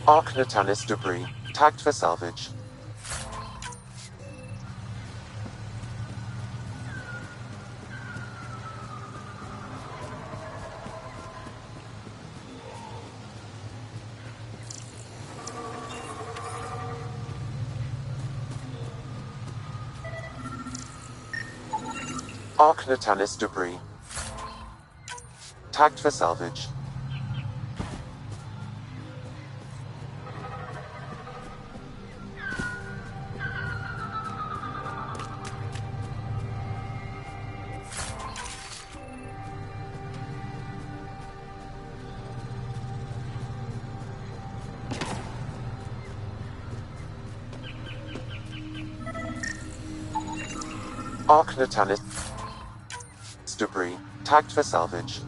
Arc Natalis debris tagged for salvage. Arc Natalis debris tagged for salvage. Arc Natalis debris tagged for salvage.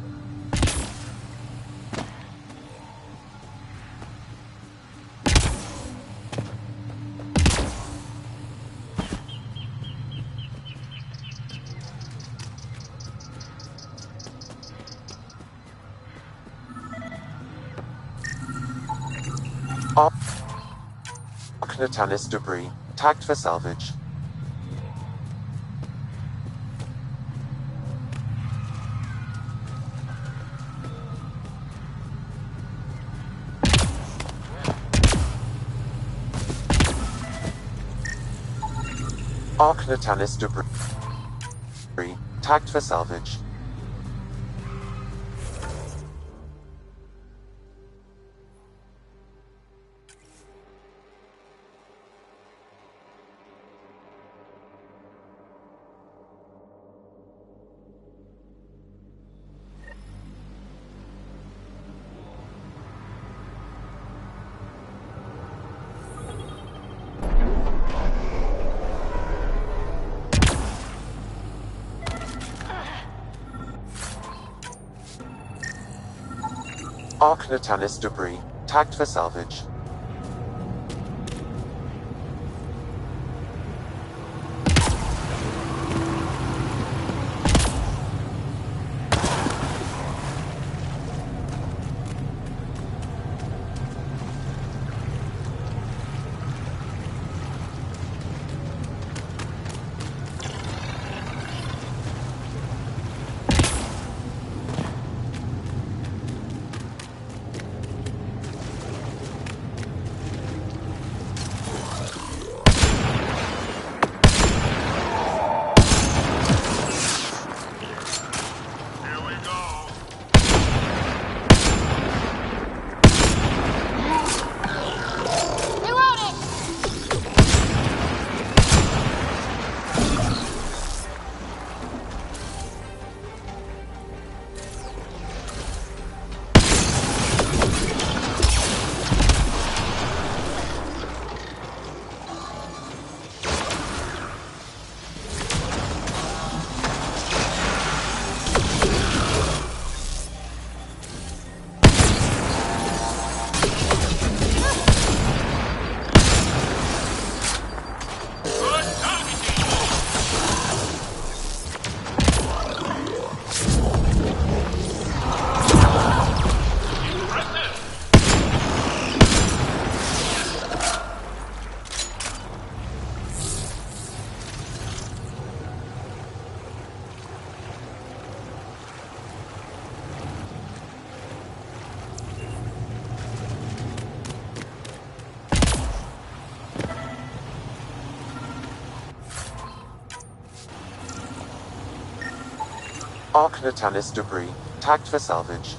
Arc Natalis debris tagged for salvage. Arc Natalis debris tagged for salvage. Arc Natalis debris tagged for salvage. Arc Natalis debris tagged for salvage.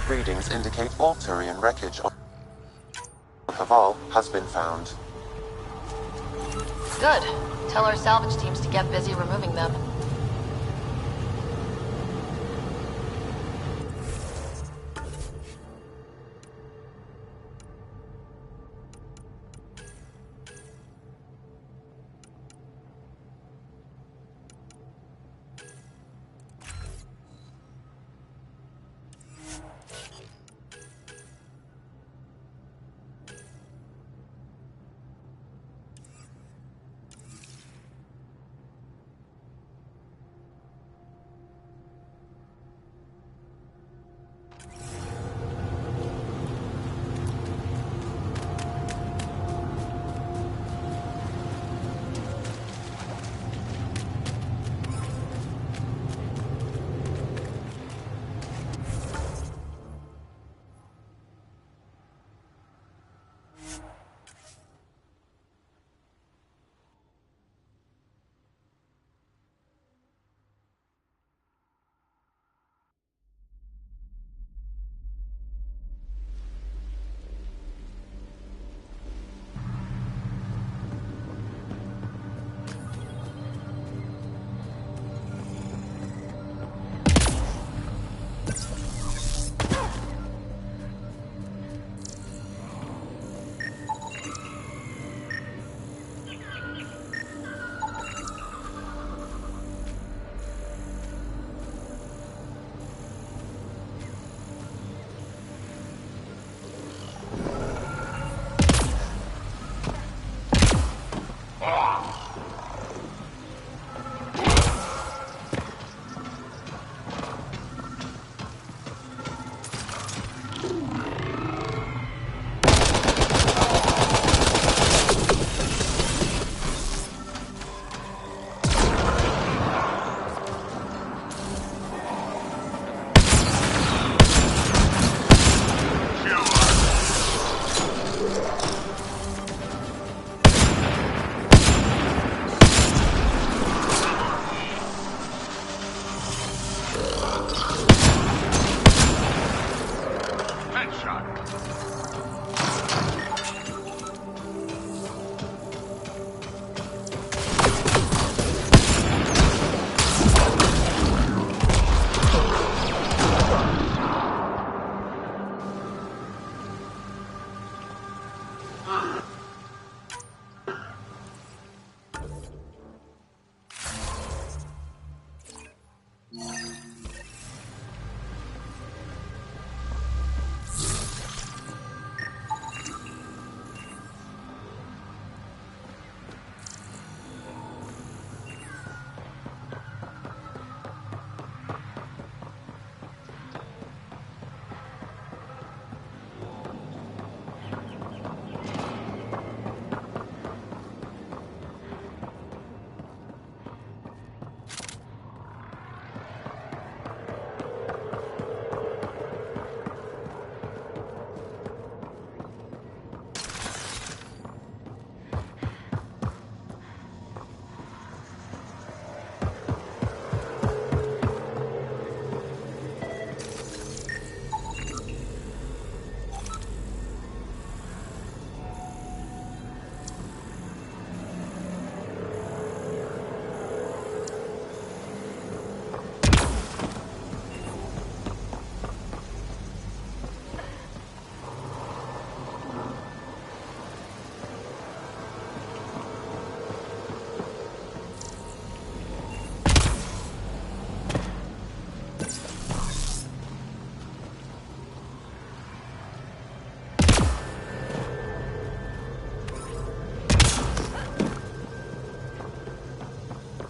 Readings indicate all Turian wreckage on Haval has been found. Good. Tell our salvage teams to get busy removing them.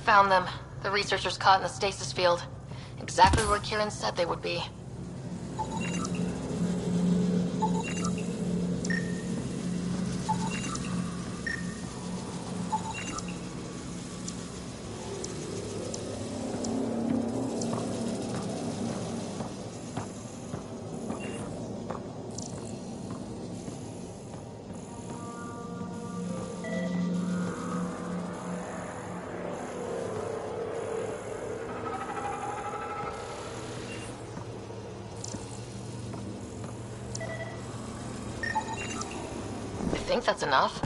Found them. The researchers caught in the stasis field. Exactly where Kieran said they would be. think that's enough.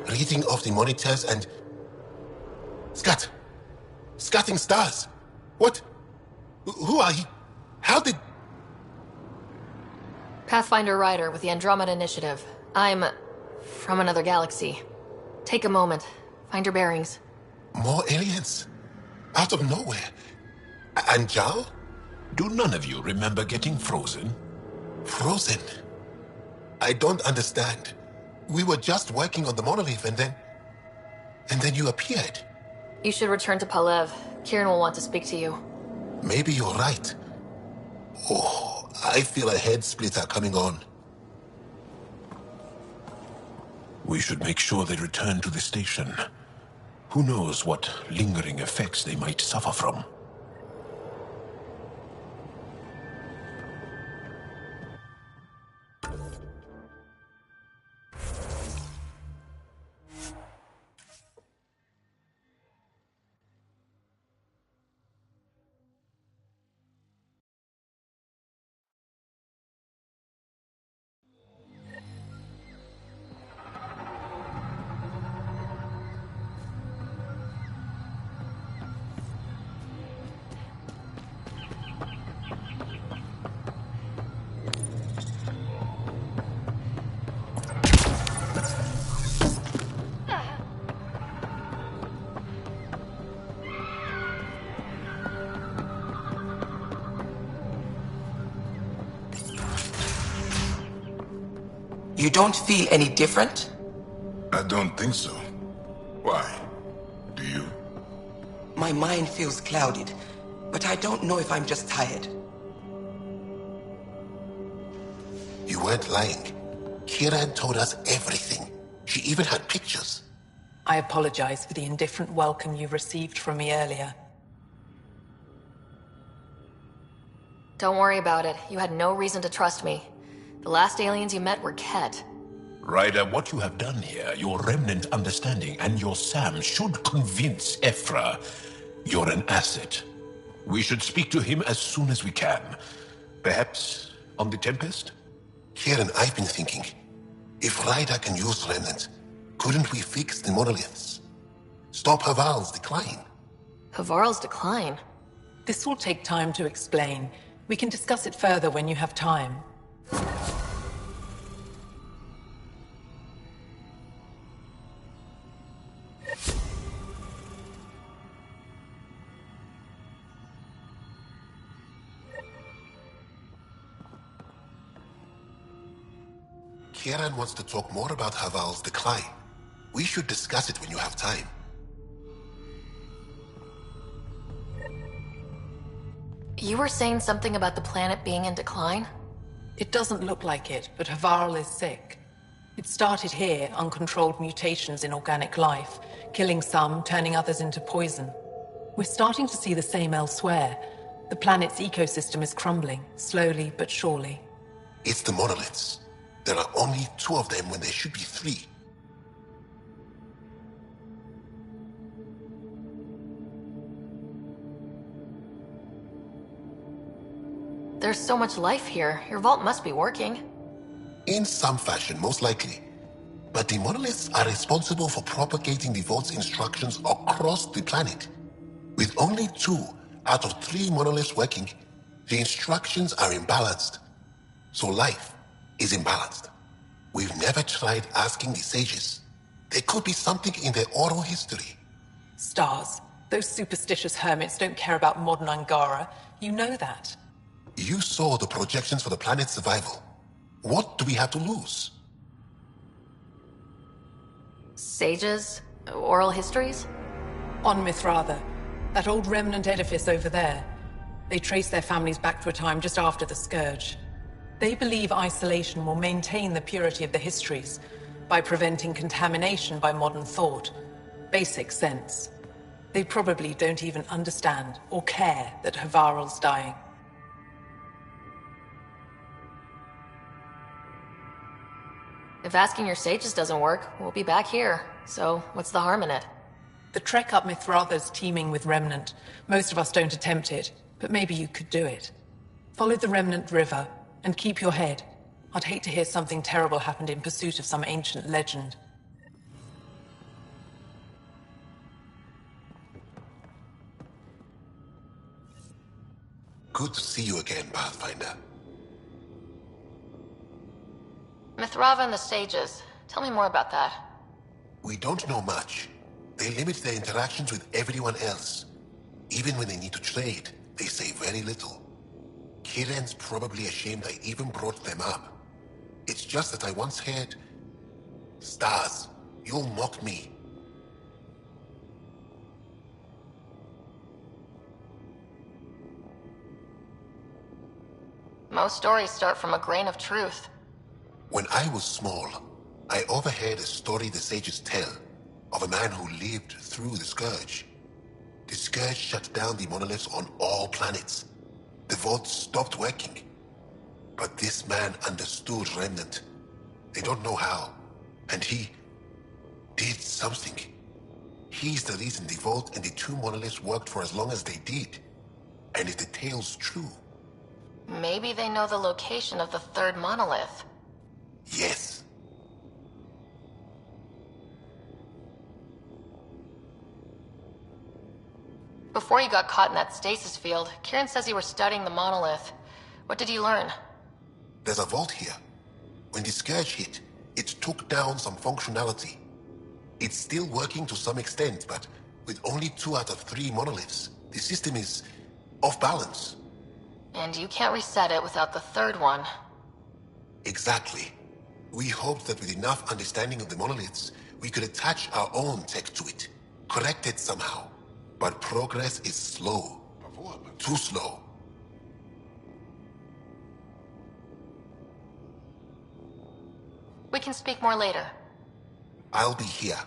Reading of the monitors and... Scatting stars. What? Who are you? How did... Pathfinder Ryder with the Andromeda Initiative. I'm from another galaxy. Take a moment. Find your bearings. More aliens? Out of nowhere? And Jal? Do none of you remember getting frozen? Frozen? I don't understand. We were just working on the monolith and then you appeared. You should return to Palev. Kieran will want to speak to you. Maybe you're right. Oh, I feel a head splitter coming on. We should make sure they return to the station. Who knows what lingering effects they might suffer from. You don't feel any different? I don't think so. Why? Do you? My mind feels clouded, but I don't know if I'm just tired. You weren't lying. Kieran told us everything. She even had pictures. I apologize for the indifferent welcome you received from me earlier. Don't worry about it. You had no reason to trust me. The last aliens you met were Ket. Ryder, what you have done here, your remnant understanding and your Sam should convince Ephra you're an asset. We should speak to him as soon as we can. Perhaps on the Tempest? Kieran, I've been thinking. If Ryder can use remnant, couldn't we fix the monoliths? Stop Haval's decline? Havarl's decline? This will take time to explain. We can discuss it further when you have time. Kieran wants to talk more about Haval's decline. We should discuss it when you have time. You were saying something about the planet being in decline? It doesn't look like it, but Havarl is sick. It started here, uncontrolled mutations in organic life, killing some, turning others into poison. We're starting to see the same elsewhere. The planet's ecosystem is crumbling, slowly but surely. It's the monoliths. There are only 2 of them when there should be 3. There's so much life here. Your vault must be working. In some fashion, most likely. But the monoliths are responsible for propagating the vault's instructions across the planet. With only 2 out of 3 monoliths working, the instructions are imbalanced. So life is imbalanced. We've never tried asking the sages. There could be something in their oral history. Stars. Those superstitious hermits don't care about modern Angara. You know that. You saw the projections for the planet's survival. What do we have to lose? Sages? Oral histories? On Mithratha. That old remnant edifice over there. They trace their families back to a time just after the Scourge. They believe isolation will maintain the purity of the histories by preventing contamination by modern thought. Basic sense. They probably don't even understand or care that Havarl's dying. If asking your sages doesn't work, we'll be back here. So, what's the harm in it? The trek up Mithratha's teeming with Remnant. Most of us don't attempt it, but maybe you could do it. Follow the Remnant River, and keep your head. I'd hate to hear something terrible happened in pursuit of some ancient legend. Good to see you again, Pathfinder. Mithratha and the sages. Tell me more about that. We don't know much. They limit their interactions with everyone else. Even when they need to trade, they say very little. Kiren's probably ashamed I even brought them up. It's just that I once heard... Stars, you'll mock me. Most stories start from a grain of truth. When I was small, I overheard a story the sages tell of a man who lived through the Scourge. The Scourge shut down the monoliths on all planets. The vault stopped working. But this man understood Remnant. They don't know how. And he did something. He's the reason the vault and the 2 monoliths worked for as long as they did. And if the tale's true... Maybe they know the location of the 3rd monolith. Yes. Before you got caught in that stasis field, Kiren says you were studying the monolith. What did you learn? There's a vault here. When the Scourge hit, it took down some functionality. It's still working to some extent, but with only 2 out of 3 monoliths, the system is off balance. And you can't reset it without the 3rd one. Exactly. We hoped that with enough understanding of the monoliths, we could attach our own tech to it, correct it somehow. But progress is slow. Too slow. We can speak more later. I'll be here.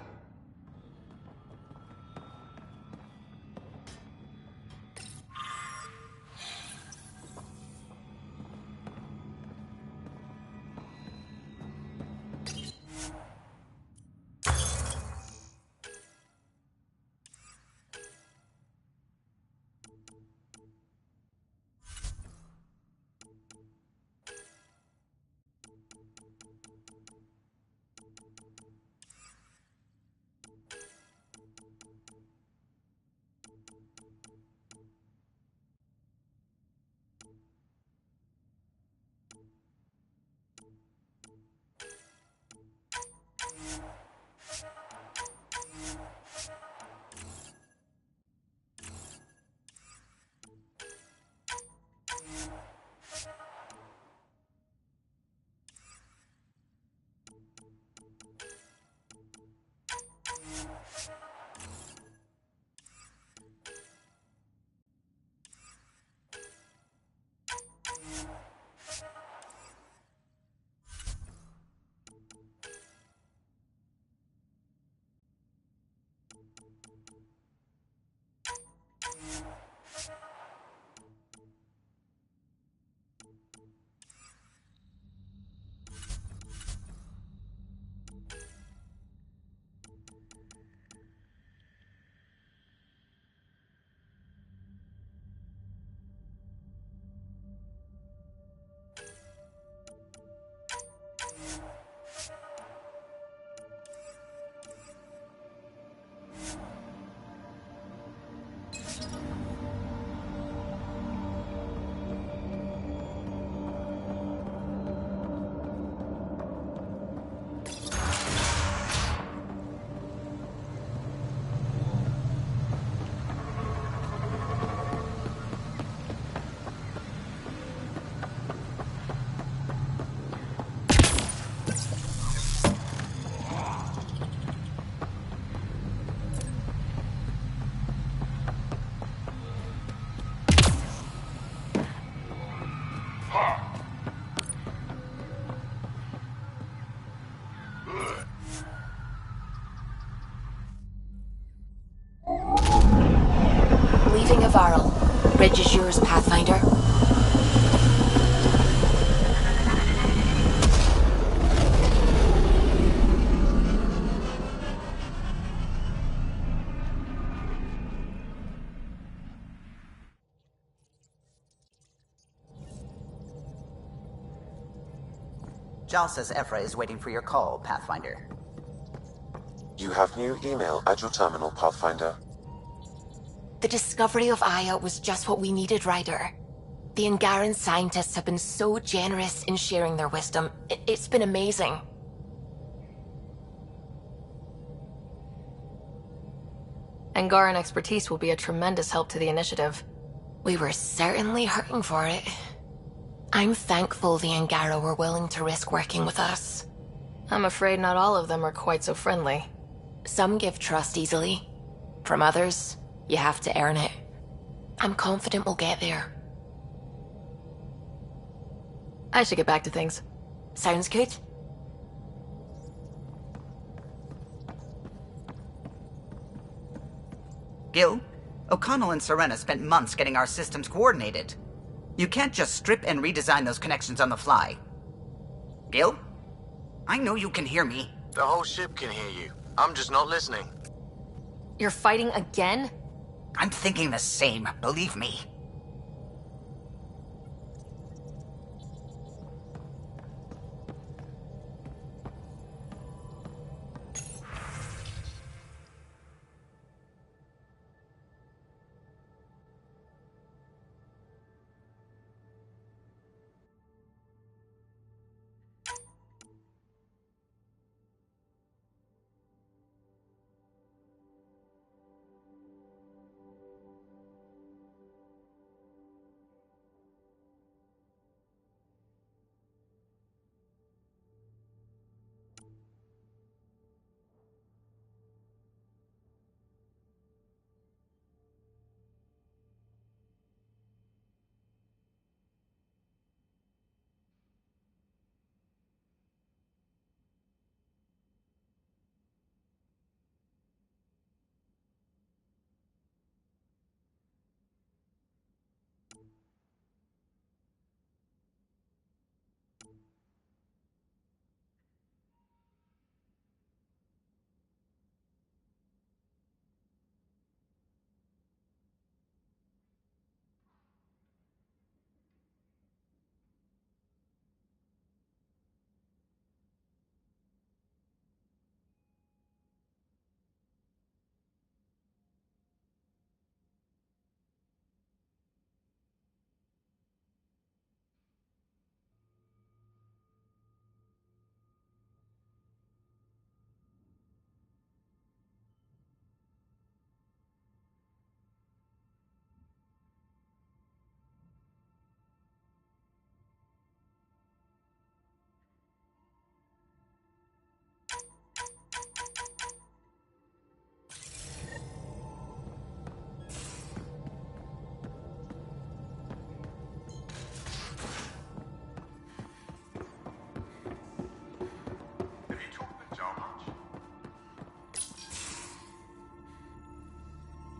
Varl. Bridge is yours, Pathfinder. Jal says Ephra is waiting for your call, Pathfinder. You have new email at your terminal, Pathfinder. The discovery of Aya was just what we needed, Ryder. The Angaran scientists have been so generous in sharing their wisdom. It's been amazing. Angaran expertise will be a tremendous help to the initiative. We were certainly hurting for it. I'm thankful the Angara were willing to risk working with us. I'm afraid not all of them are quite so friendly. Some give trust easily. From others, you have to earn it. I'm confident we'll get there. I should get back to things. Sounds good. Gil, O'Connell and Serena spent months getting our systems coordinated. You can't just strip and redesign those connections on the fly. Gil? I know you can hear me. The whole ship can hear you. I'm just not listening. You're fighting again? I'm thinking the same, believe me.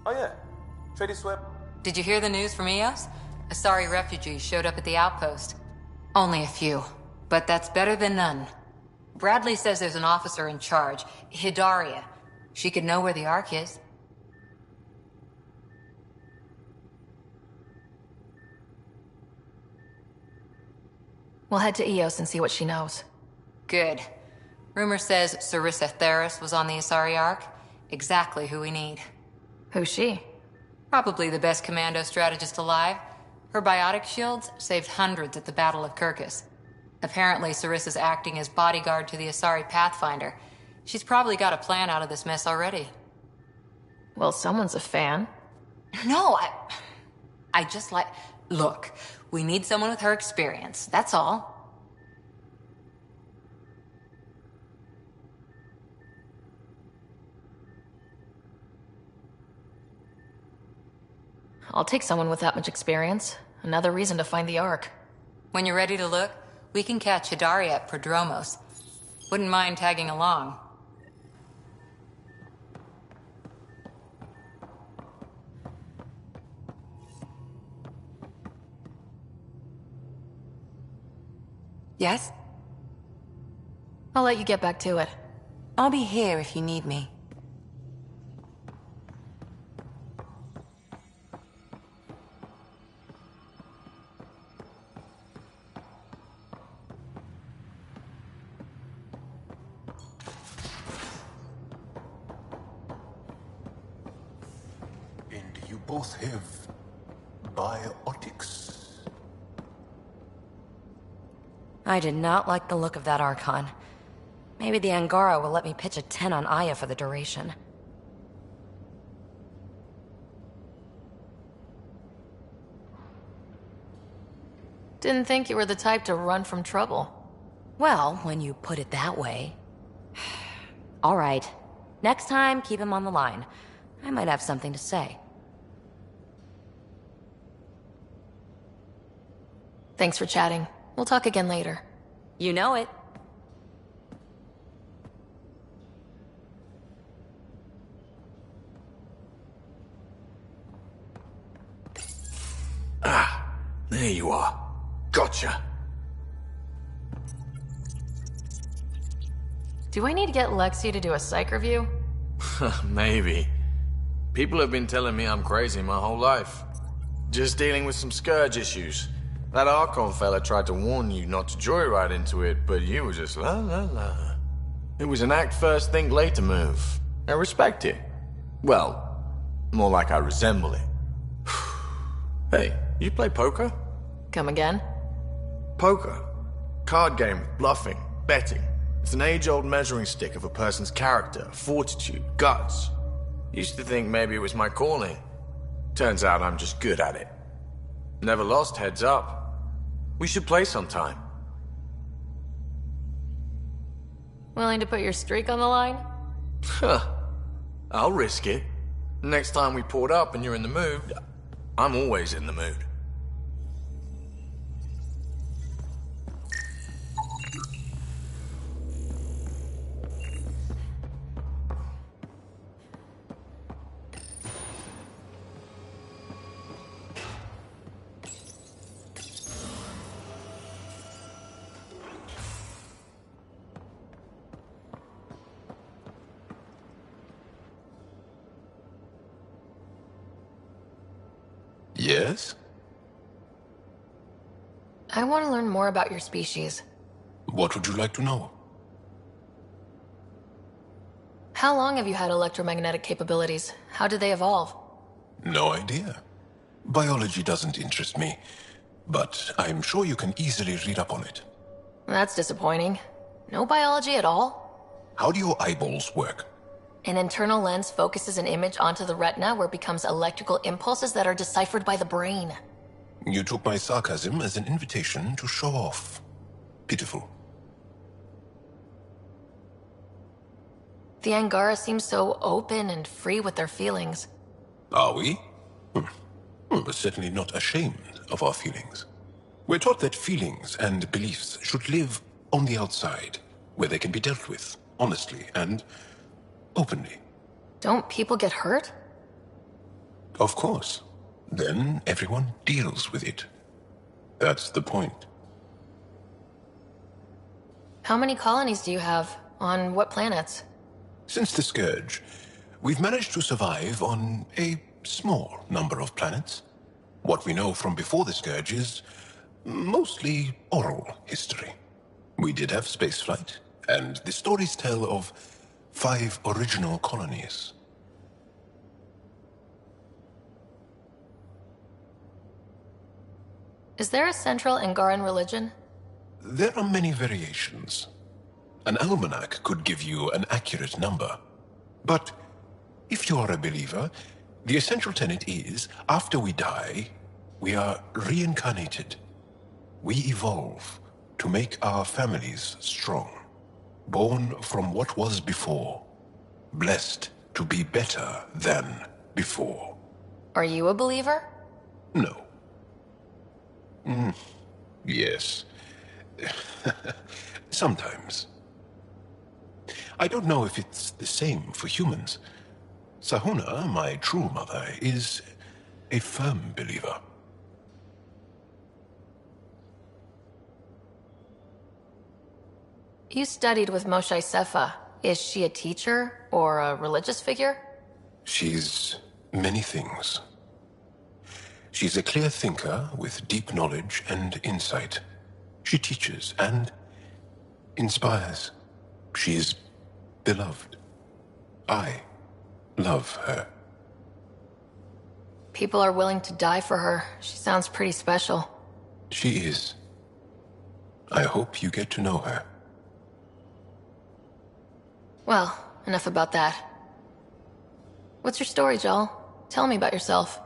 Oh yeah, Trady swept. Did you hear the news from Eos? Asari refugees showed up at the outpost. Only a few, but that's better than none. Bradley says there's an officer in charge, Hidaria. She could know where the Ark is. We'll head to Eos and see what she knows. Good. Rumor says Sarissa Theris was on the Asari Ark. Exactly who we need. Who's she? Probably the best commando strategist alive. Her biotic shields saved hundreds at the Battle of Kirkus. Apparently, Sarissa's acting as bodyguard to the Asari Pathfinder. She's probably got a plan out of this mess already. Well, someone's a fan. No, I just like... Look, we need someone with her experience, that's all. I'll take someone with that much experience. Another reason to find the Ark. When you're ready to look, we can catch Hidaria at Prodromos. Wouldn't mind tagging along. Yes? I'll let you get back to it. I'll be here if you need me. And you both have biotics. I did not like the look of that Archon. Maybe the Angara will let me pitch a 10 on Aya for the duration. Didn't think you were the type to run from trouble. Well, when you put it that way. All right. Next time, keep him on the line. I might have something to say. Thanks for chatting. We'll talk again later. You know it. Ah, there you are. Gotcha. Do I need to get Lexi to do a psych review? Maybe. People have been telling me I'm crazy my whole life. Just dealing with some scourge issues. That Archon fella tried to warn you not to joyride into it, but you were just la la la. It was an act first, think later move. I respect it. Well, more like I resemble it. Hey, you play poker? Come again? Poker. Card game with bluffing, betting. It's an age-old measuring stick of a person's character, fortitude, guts. Used to think maybe it was my calling. Turns out I'm just good at it. Never lost heads up. We should play sometime. Willing to put your streak on the line? Huh. I'll risk it. Next time we port up and you're in the mood, I'm always in the mood. Yes? I want to learn more about your species. What would you like to know? How long have you had electromagnetic capabilities? How did they evolve? No idea. Biology doesn't interest me, but I'm sure you can easily read up on it. That's disappointing. No biology at all? How do your eyeballs work? An internal lens focuses an image onto the retina where it becomes electrical impulses that are deciphered by the brain. You took my sarcasm as an invitation to show off. Pitiful. The Angara seem so open and free with their feelings. Are we? We're certainly not ashamed of our feelings. We're taught that feelings and beliefs should live on the outside, where they can be dealt with, honestly and openly. Don't people get hurt? Of course. Then everyone deals with it. That's the point. How many colonies do you have? On what planets? Since the Scourge, we've managed to survive on a small number of planets. What we know from before the Scourge is mostly oral history. We did have spaceflight, and the stories tell of 5 original colonies. Is there a central Angaran religion? There are many variations. An almanac could give you an accurate number. But if you are a believer, the essential tenet is, after we die, we are reincarnated. We evolve to make our families strong. Born from what was before. Blessed to be better than before. Are you a believer? No. Yes. Sometimes. I don't know if it's the same for humans. Sahuna, my true mother, is a firm believer. You studied with N7Sephy. Is she a teacher or a religious figure? She's many things. She's a clear thinker with deep knowledge and insight. She teaches and inspires. She's beloved. I love her. People are willing to die for her. She sounds pretty special. She is. I hope you get to know her. Well, enough about that. What's your story, Joel? Tell me about yourself.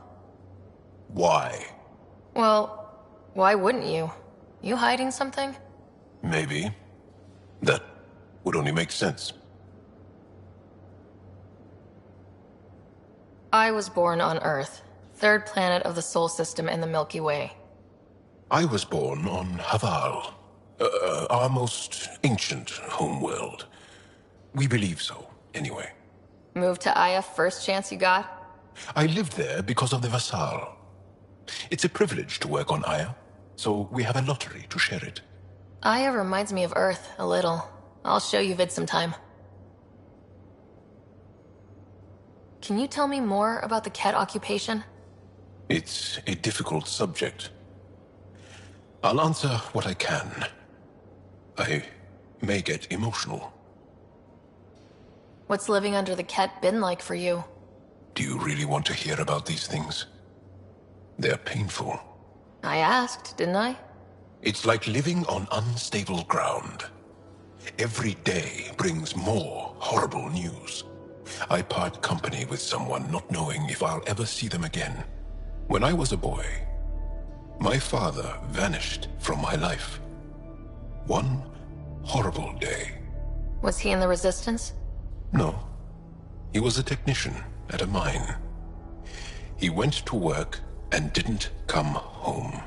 Why? Well, why wouldn't you? You hiding something? Maybe. That would only make sense. I was born on Earth, third planet of the Sol system in the Milky Way. I was born on Haval, our most ancient homeworld. We believe so, anyway. Moved to Aya first chance you got? I lived there because of the Vassal. It's a privilege to work on Aya, so we have a lottery to share it. Aya reminds me of Earth, a little. I'll show you vid sometime. Can you tell me more about the Ket occupation? It's a difficult subject. I'll answer what I can. I may get emotional. What's living under the Ket been like for you? Do you really want to hear about these things? They're painful. I asked, didn't I? It's like living on unstable ground. Every day brings more horrible news. I part company with someone not knowing if I'll ever see them again. When I was a boy, my father vanished from my life. One horrible day. Was he in the Resistance? No. He was a technician at a mine. He went to work and didn't come home.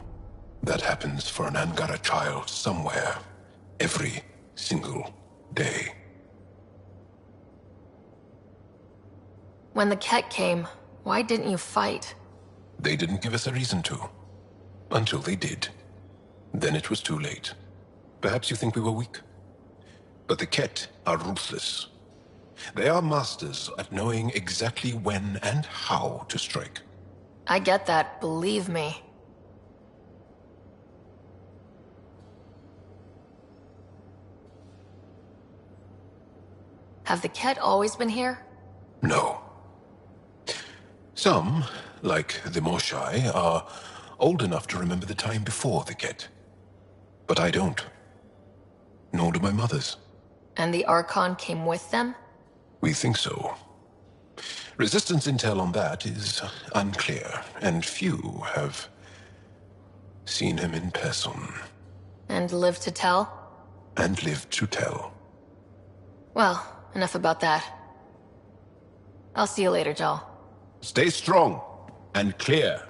That happens for an Angara child somewhere, every single day. When the Ket came, why didn't you fight? They didn't give us a reason to. Until they did. Then it was too late. Perhaps you think we were weak. But the Ket are ruthless. They are masters at knowing exactly when and how to strike. I get that, believe me. Have the Ket always been here? No. Some, like the Moshai, are old enough to remember the time before the Ket. But I don't. Nor do my mothers. And the Archon came with them? We think so. Resistance intel on that is unclear, and few have seen him in person. And lived to tell? And lived to tell. Well, enough about that. I'll see you later, Joel. Stay strong and clear.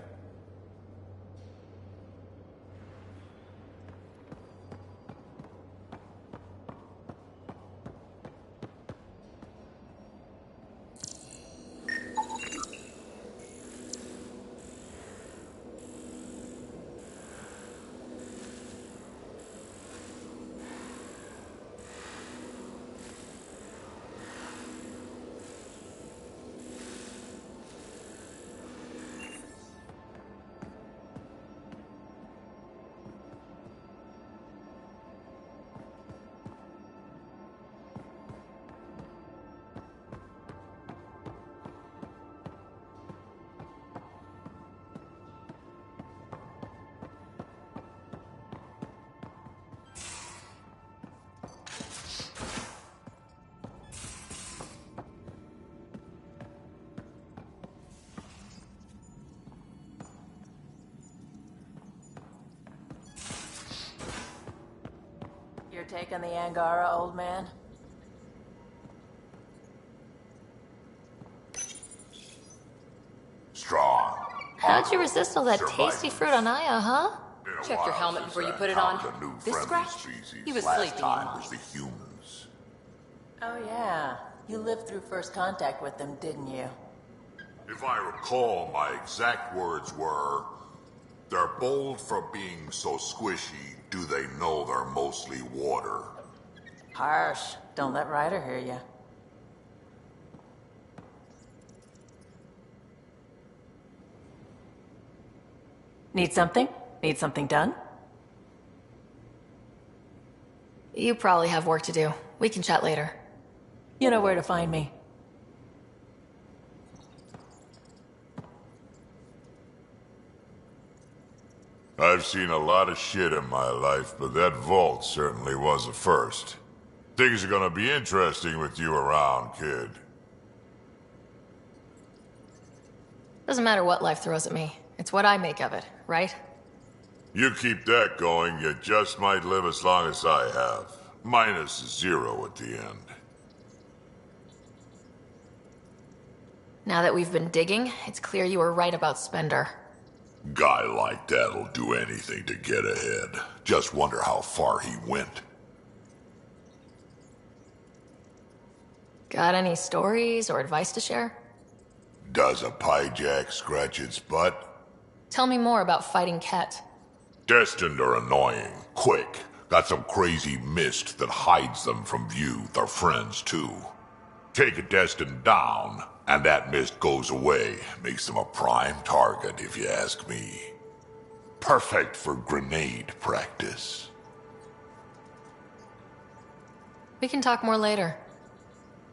You're taking the Angara, old man? Strong. How'd you resist all that tasty fruit on Aya, huh? Check your helmet before you put it on. This scratch? He was sleeping in mine. Was the humans. Oh yeah. You lived through first contact with them, didn't you? If I recall, my exact words were, "They're bold for being so squishy, do they know they're mostly water?" Harsh. Don't let Ryder hear you. Need something? Need something done? You probably have work to do. We can chat later. You know where to find me. I've seen a lot of shit in my life, but that vault certainly was a first. Things are gonna be interesting with you around, kid. Doesn't matter what life throws at me. It's what I make of it, right? You keep that going, you just might live as long as I have. Minus 0 at the end. Now that we've been digging, it's clear you were right about Spender. Guy like that'll do anything to get ahead. Just wonder how far he went. Got any stories or advice to share? Does a piejack scratch its butt? Tell me more about fighting Ket. Destined are annoying. Quick. Got some crazy mist that hides them from view. Their friends, too. Take a Destined down, and that mist goes away. Makes them a prime target, if you ask me. Perfect for grenade practice. We can talk more later.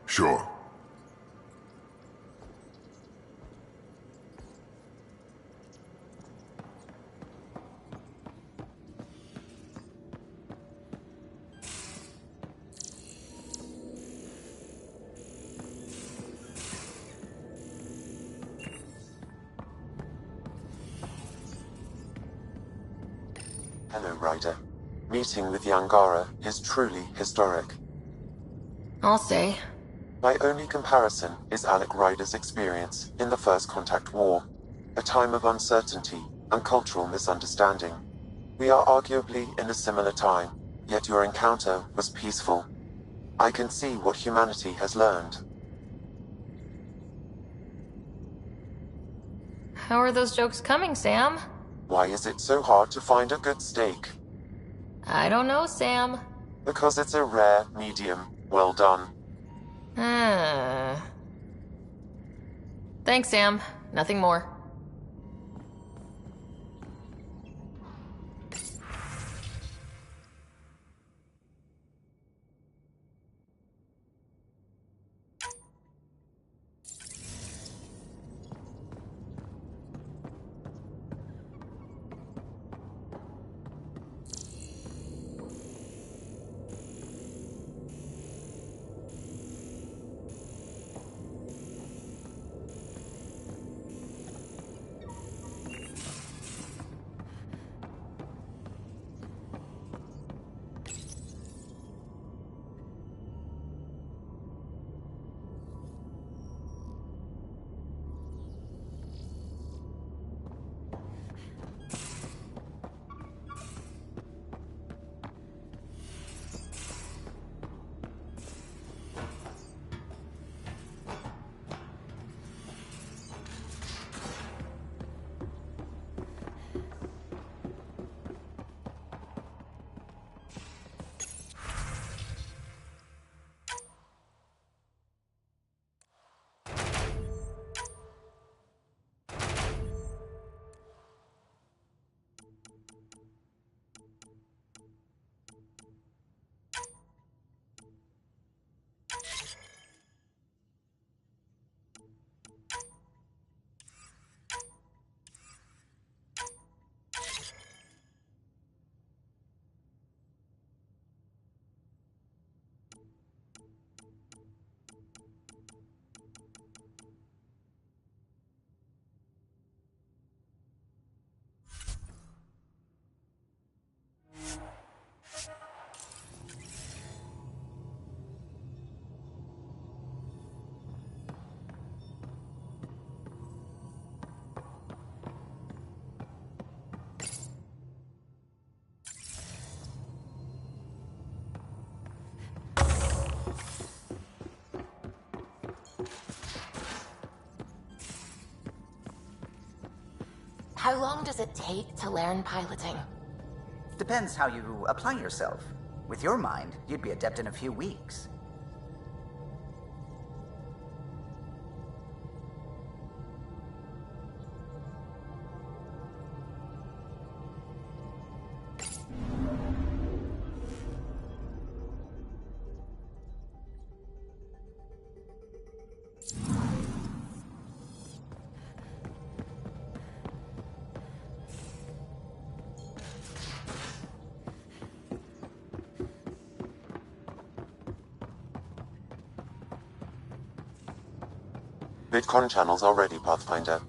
Sure. Hello, Ryder. Meeting with the Angara is truly historic. I'll say. My only comparison is Alec Ryder's experience in the First Contact War, a time of uncertainty and cultural misunderstanding. We are arguably in a similar time, yet your encounter was peaceful. I can see what humanity has learned. How are those jokes coming, Sam? Why is it so hard to find a good steak? I don't know, Sam. Because it's a rare medium. Well done. Thanks, Sam. Nothing more. How long does it take to learn piloting? Depends how you apply yourself. With your mind, you'd be adept in a few weeks. VidCon channels are ready, Pathfinder.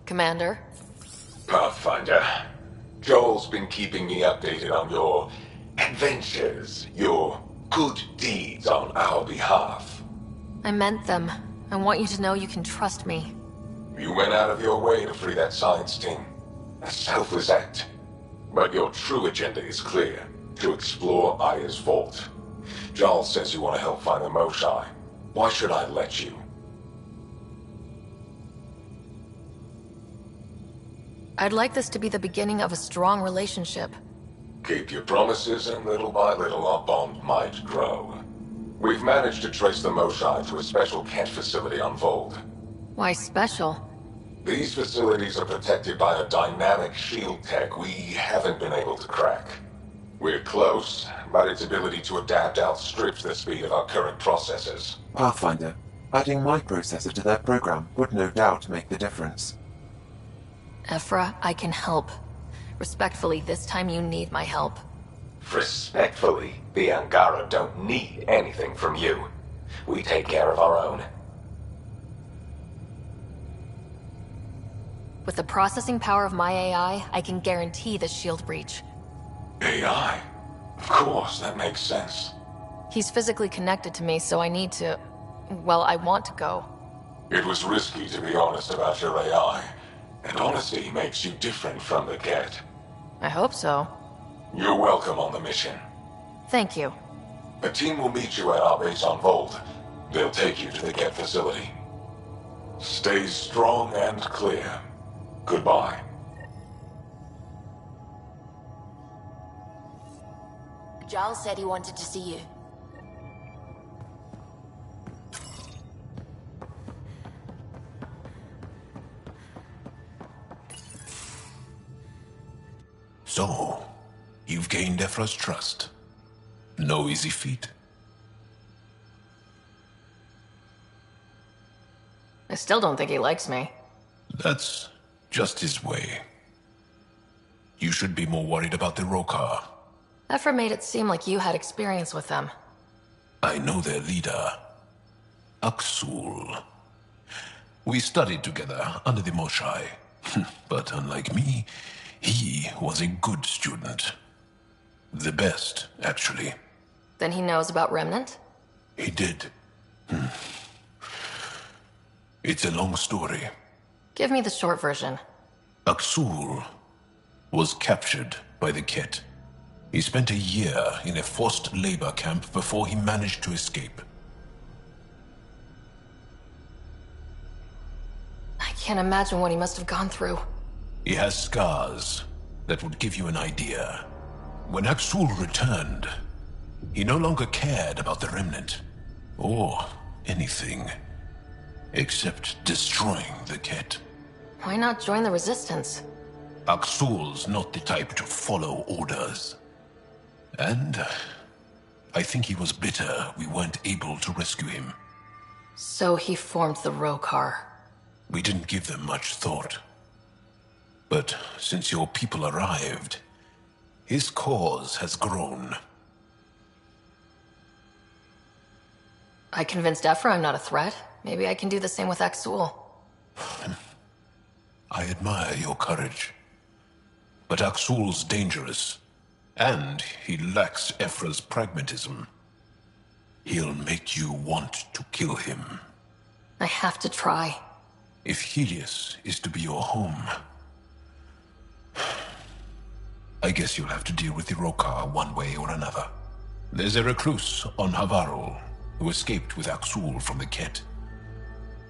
Commander? Pathfinder, Joel's been keeping me updated on your adventures, your good deeds on our behalf. I meant them. I want you to know you can trust me. You went out of your way to free that science team. A selfless act. But your true agenda is clear. To explore Aya's vault. Joel says you want to help find the Moshae. Why should I let you? I'd like this to be the beginning of a strong relationship. Keep your promises, and little by little our bond might grow. We've managed to trace the Moshae to a special Kent facility on Vold. Why special? These facilities are protected by a dynamic shield tech we haven't been able to crack. We're close, but its ability to adapt outstrips the speed of our current processors. Pathfinder, adding my processor to their program would no doubt make the difference. Ephra, I can help. Respectfully, this time you need my help. Respectfully, the Angara don't need anything from you. We take care of our own. With the processing power of my AI, I can guarantee the shield breach. AI? Of course, that makes sense. He's physically connected to me, so I need to... well, I want to go. It was risky to be honest about your AI, and honesty makes you different from the Ket. I hope so. You're welcome on the mission. Thank you. A team will meet you at our base on Vold. They'll take you to the Ket facility. Stay strong and clear. Goodbye. Giles said he wanted to see you. So, you've gained Ephra's trust. No easy feat. I still don't think he likes me. That's just his way. You should be more worried about the Rokar. Ephra made it seem like you had experience with them. I know their leader, Aksul. We studied together under the Moshae. But unlike me, he was a good student. The best, actually. Then he knows about Remnant? He did. It's a long story. Give me the short version. Aksul was captured by the Ket. He spent a year in a forced labor camp before he managed to escape. I can't imagine what he must have gone through. He has scars that would give you an idea. When Aksul returned, he no longer cared about the Remnant, or anything, except destroying the Ket. Why not join the Resistance? Aksul's not the type to follow orders. And I think he was bitter we weren't able to rescue him. So he formed the Rokar. We didn't give them much thought. But since your people arrived, his cause has grown. I convinced Ephra I'm not a threat. Maybe I can do the same with Aksul. I admire your courage. But Aksul's dangerous, and he lacks Ephra's pragmatism. He'll make you want to kill him. I have to try. If Helios is to be your home, I guess you'll have to deal with the Rokar one way or another. There's a recluse on Havarul who escaped with Aksul from the Ket.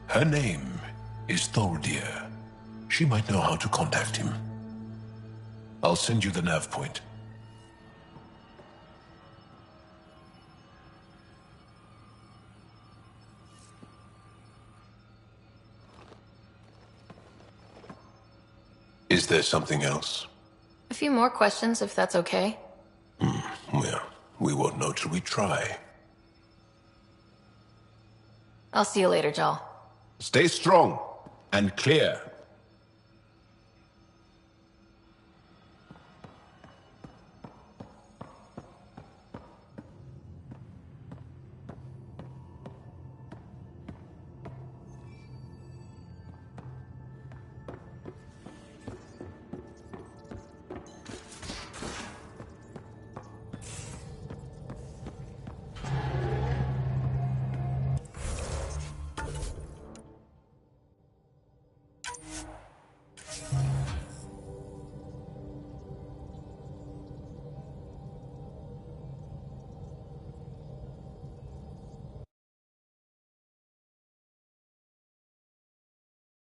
Her name is Thordir. She might know how to contact him. I'll send you the nav point. Is there something else? A few more questions, if that's okay. Well, we won't know till we try. I'll see you later, Joel. Stay strong and clear.